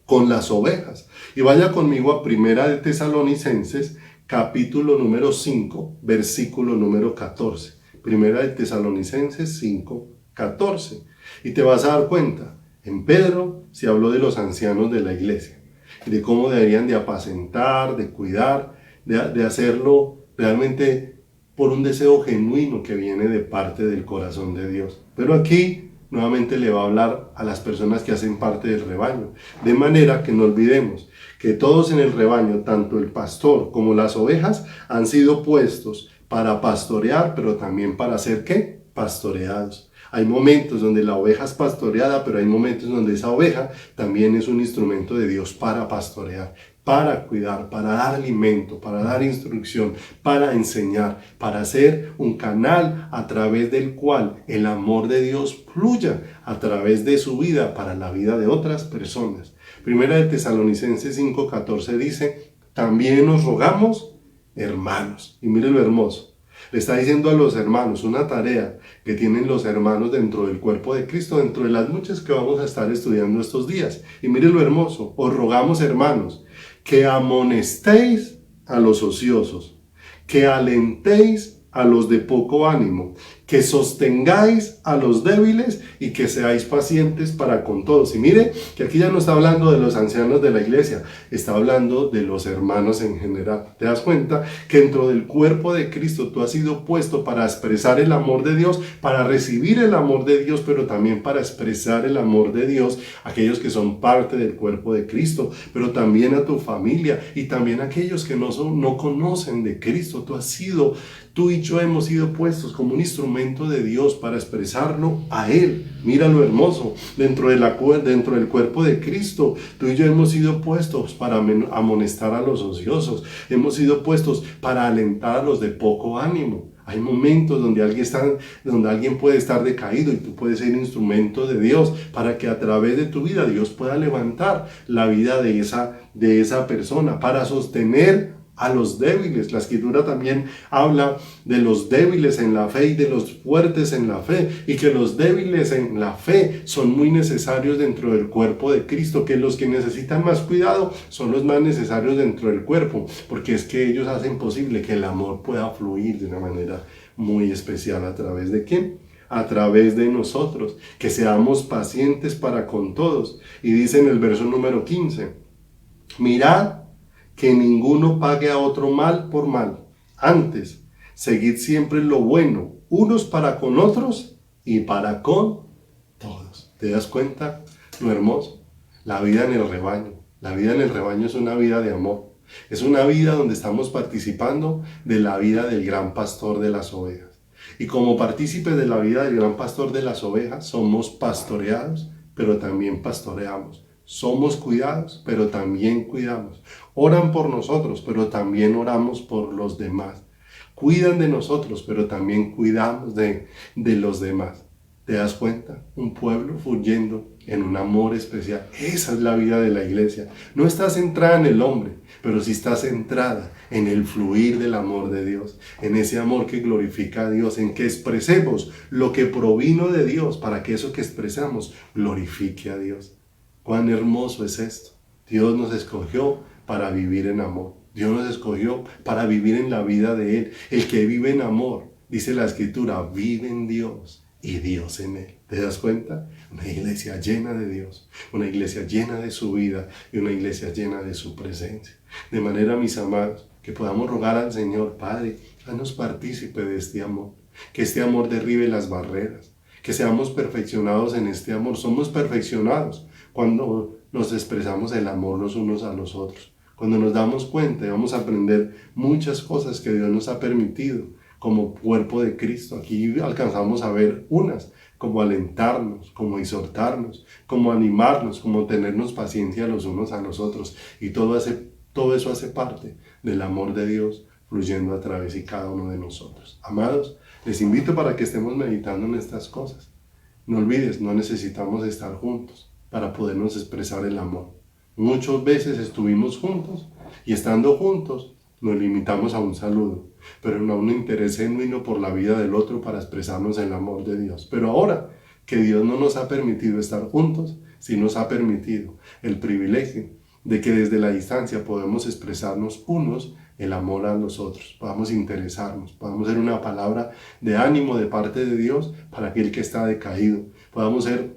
con las ovejas. Y vaya conmigo a Primera de Tesalonicenses, capítulo número 5, versículo número 14. Primera de Tesalonicenses 5, 14. Y te vas a dar cuenta, en Pedro se habló de los ancianos de la iglesia, de cómo deberían de apacentar, de cuidar, de hacerlo realmente por un deseo genuino que viene de parte del corazón de Dios. Pero aquí nuevamente le va a hablar a las personas que hacen parte del rebaño, de manera que no olvidemos que todos en el rebaño, tanto el pastor como las ovejas, han sido puestos para pastorear, pero también para ser ¿qué? Pastoreados. Hay momentos donde la oveja es pastoreada, pero hay momentos donde esa oveja también es un instrumento de Dios para pastorear, para cuidar, para dar alimento, para dar instrucción, para enseñar, para ser un canal a través del cual el amor de Dios fluya a través de su vida para la vida de otras personas. Primera de Tesalonicenses 5:14 dice: también os rogamos, hermanos. Y mire lo hermoso. Le está diciendo a los hermanos una tarea que tienen los hermanos dentro del cuerpo de Cristo, dentro de las muchas que vamos a estar estudiando estos días. Y mire lo hermoso: os rogamos, hermanos, que amonestéis a los ociosos, que alentéis a los de poco ánimo, que sostengáis a los débiles y que seáis pacientes para con todos. Y mire que aquí ya no está hablando de los ancianos de la iglesia, está hablando de los hermanos en general. ¿Te das cuenta que dentro del cuerpo de Cristo tú has sido puesto para expresar el amor de Dios, para recibir el amor de Dios, pero también para expresar el amor de Dios a aquellos que son parte del cuerpo de Cristo, pero también a tu familia y también a aquellos que no conocen de Cristo? Tú y yo hemos sido puestos como un instrumento de Dios para expresarlo a Él. Mira lo hermoso, dentro del cuerpo de Cristo, tú y yo hemos sido puestos para amonestar a los ociosos, hemos sido puestos para alentar a los de poco ánimo. Hay momentos donde alguien puede estar decaído y tú puedes ser instrumento de Dios para que a través de tu vida Dios pueda levantar la vida de esa persona, para sostener a los débiles. La escritura también habla de los débiles en la fe y de los fuertes en la fe, y que los débiles en la fe son muy necesarios dentro del cuerpo de Cristo, que los que necesitan más cuidado son los más necesarios dentro del cuerpo, porque es que ellos hacen posible que el amor pueda fluir de una manera muy especial. ¿A través de quién? A través de nosotros, que seamos pacientes para con todos. Y dice en el verso número 15: mirad que ninguno pague a otro mal por mal. Antes, seguid siempre lo bueno, unos para con otros y para con todos. ¿Te das cuenta lo hermoso? La vida en el rebaño. La vida en el rebaño es una vida de amor. Es una vida donde estamos participando de la vida del gran pastor de las ovejas. Y como partícipes de la vida del gran pastor de las ovejas, somos pastoreados, pero también pastoreamos. Somos cuidados, pero también cuidamos. Oran por nosotros, pero también oramos por los demás. Cuidan de nosotros, pero también cuidamos de los demás. ¿Te das cuenta? Un pueblo fluyendo en un amor especial. Esa es la vida de la iglesia. No está centrada en el hombre, pero sí está centrada en el fluir del amor de Dios, en ese amor que glorifica a Dios, en que expresemos lo que provino de Dios para que eso que expresamos glorifique a Dios. Cuán hermoso es esto. Dios nos escogió para vivir en amor. Dios nos escogió para vivir en la vida de Él. El que vive en amor, dice la Escritura, vive en Dios y Dios en Él. ¿Te das cuenta? Una iglesia llena de Dios, una iglesia llena de su vida y una iglesia llena de su presencia. De manera, mis amados, que podamos rogar al Señor, Padre, haznos partícipe de este amor, que este amor derribe las barreras, que seamos perfeccionados en este amor. Somos perfeccionados cuando nos expresamos el amor los unos a los otros. Cuando nos damos cuenta y vamos a aprender muchas cosas que Dios nos ha permitido como cuerpo de Cristo. Aquí alcanzamos a ver unas, como alentarnos, como exhortarnos, como animarnos, como tenernos paciencia los unos a los otros. Y todo eso hace parte del amor de Dios fluyendo a través de cada uno de nosotros. Amados, les invito para que estemos meditando en estas cosas. No olvides, no necesitamos estar juntos para podernos expresar el amor. Muchas veces estuvimos juntos y estando juntos nos limitamos a un saludo, pero no a un interés genuino por la vida del otro para expresarnos el amor de Dios. Pero ahora que Dios no nos ha permitido estar juntos, sí nos ha permitido el privilegio de que desde la distancia podemos expresarnos unos el amor a los otros, podamos interesarnos, podamos ser una palabra de ánimo de parte de Dios para aquel que está decaído, podamos ser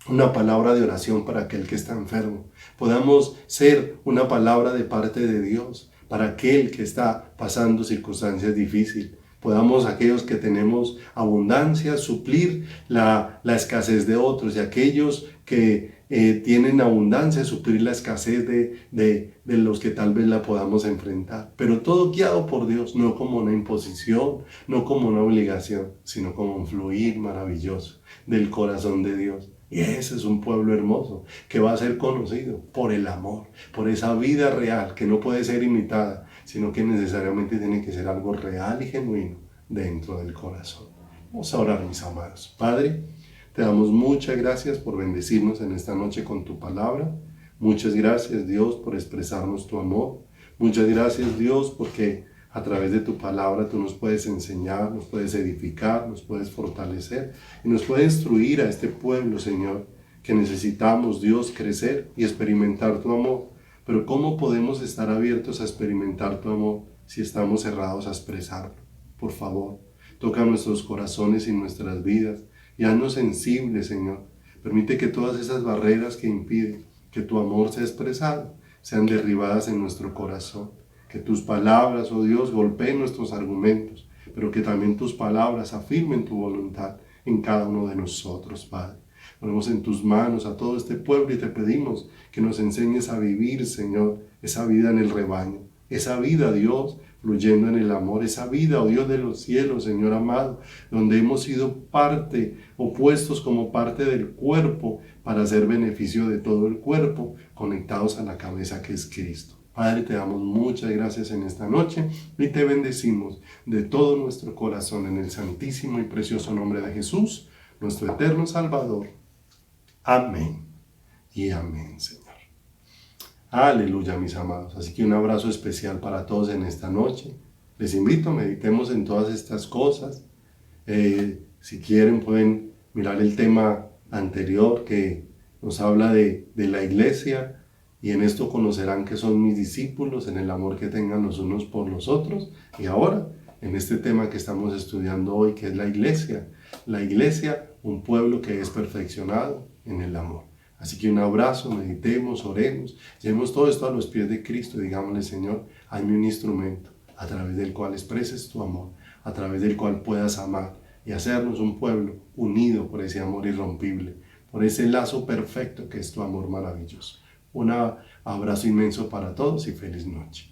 una palabra de oración para aquel que está enfermo, podamos ser una palabra de parte de Dios para aquel que está pasando circunstancias difíciles. Podamos aquellos que tenemos abundancia suplir la escasez de otros y aquellos que tienen abundancia suplir la escasez de los que tal vez la podamos enfrentar. Pero todo guiado por Dios, no como una imposición, no como una obligación, sino como un fluir maravilloso del corazón de Dios. Y ese es un pueblo hermoso que va a ser conocido por el amor, por esa vida real que no puede ser imitada, sino que necesariamente tiene que ser algo real y genuino dentro del corazón. Vamos a orar, mis amados. Padre, te damos muchas gracias por bendecirnos en esta noche con tu palabra. Muchas gracias, Dios, por expresarnos tu amor. Muchas gracias, Dios, porque a través de tu palabra tú nos puedes enseñar, nos puedes edificar, nos puedes fortalecer y nos puedes instruir a este pueblo, Señor, que necesitamos, Dios, crecer y experimentar tu amor. Pero ¿cómo podemos estar abiertos a experimentar tu amor si estamos cerrados a expresarlo? Por favor, toca nuestros corazones y nuestras vidas y haznos sensibles, Señor. Permite que todas esas barreras que impiden que tu amor sea expresado sean derribadas en nuestro corazón. Que tus palabras, oh Dios, golpeen nuestros argumentos, pero que también tus palabras afirmen tu voluntad en cada uno de nosotros, Padre. Ponemos en tus manos a todo este pueblo y te pedimos que nos enseñes a vivir, Señor, esa vida en el rebaño, esa vida, Dios, fluyendo en el amor, esa vida, oh Dios de los cielos, Señor amado, donde hemos sido parte, opuestos como parte del cuerpo, para hacer beneficio de todo el cuerpo, conectados a la cabeza que es Cristo. Padre, te damos muchas gracias en esta noche y te bendecimos de todo nuestro corazón en el santísimo y precioso nombre de Jesús, nuestro eterno Salvador. Amén y amén, Señor. Aleluya, mis amados. Así que un abrazo especial para todos en esta noche. Les invito, meditemos en todas estas cosas. Si quieren pueden mirar el tema anterior que nos habla de la iglesia. Y en esto conocerán que son mis discípulos en el amor que tengan los unos por los otros. Y ahora, en este tema que estamos estudiando hoy, que es la iglesia. La iglesia, un pueblo que es perfeccionado en el amor. Así que un abrazo, meditemos, oremos, llevemos todo esto a los pies de Cristo y digámosle: Señor, hazme un instrumento a través del cual expreses tu amor, a través del cual puedas amar y hacernos un pueblo unido por ese amor irrompible, por ese lazo perfecto que es tu amor maravilloso. Un abrazo inmenso para todos y feliz noche.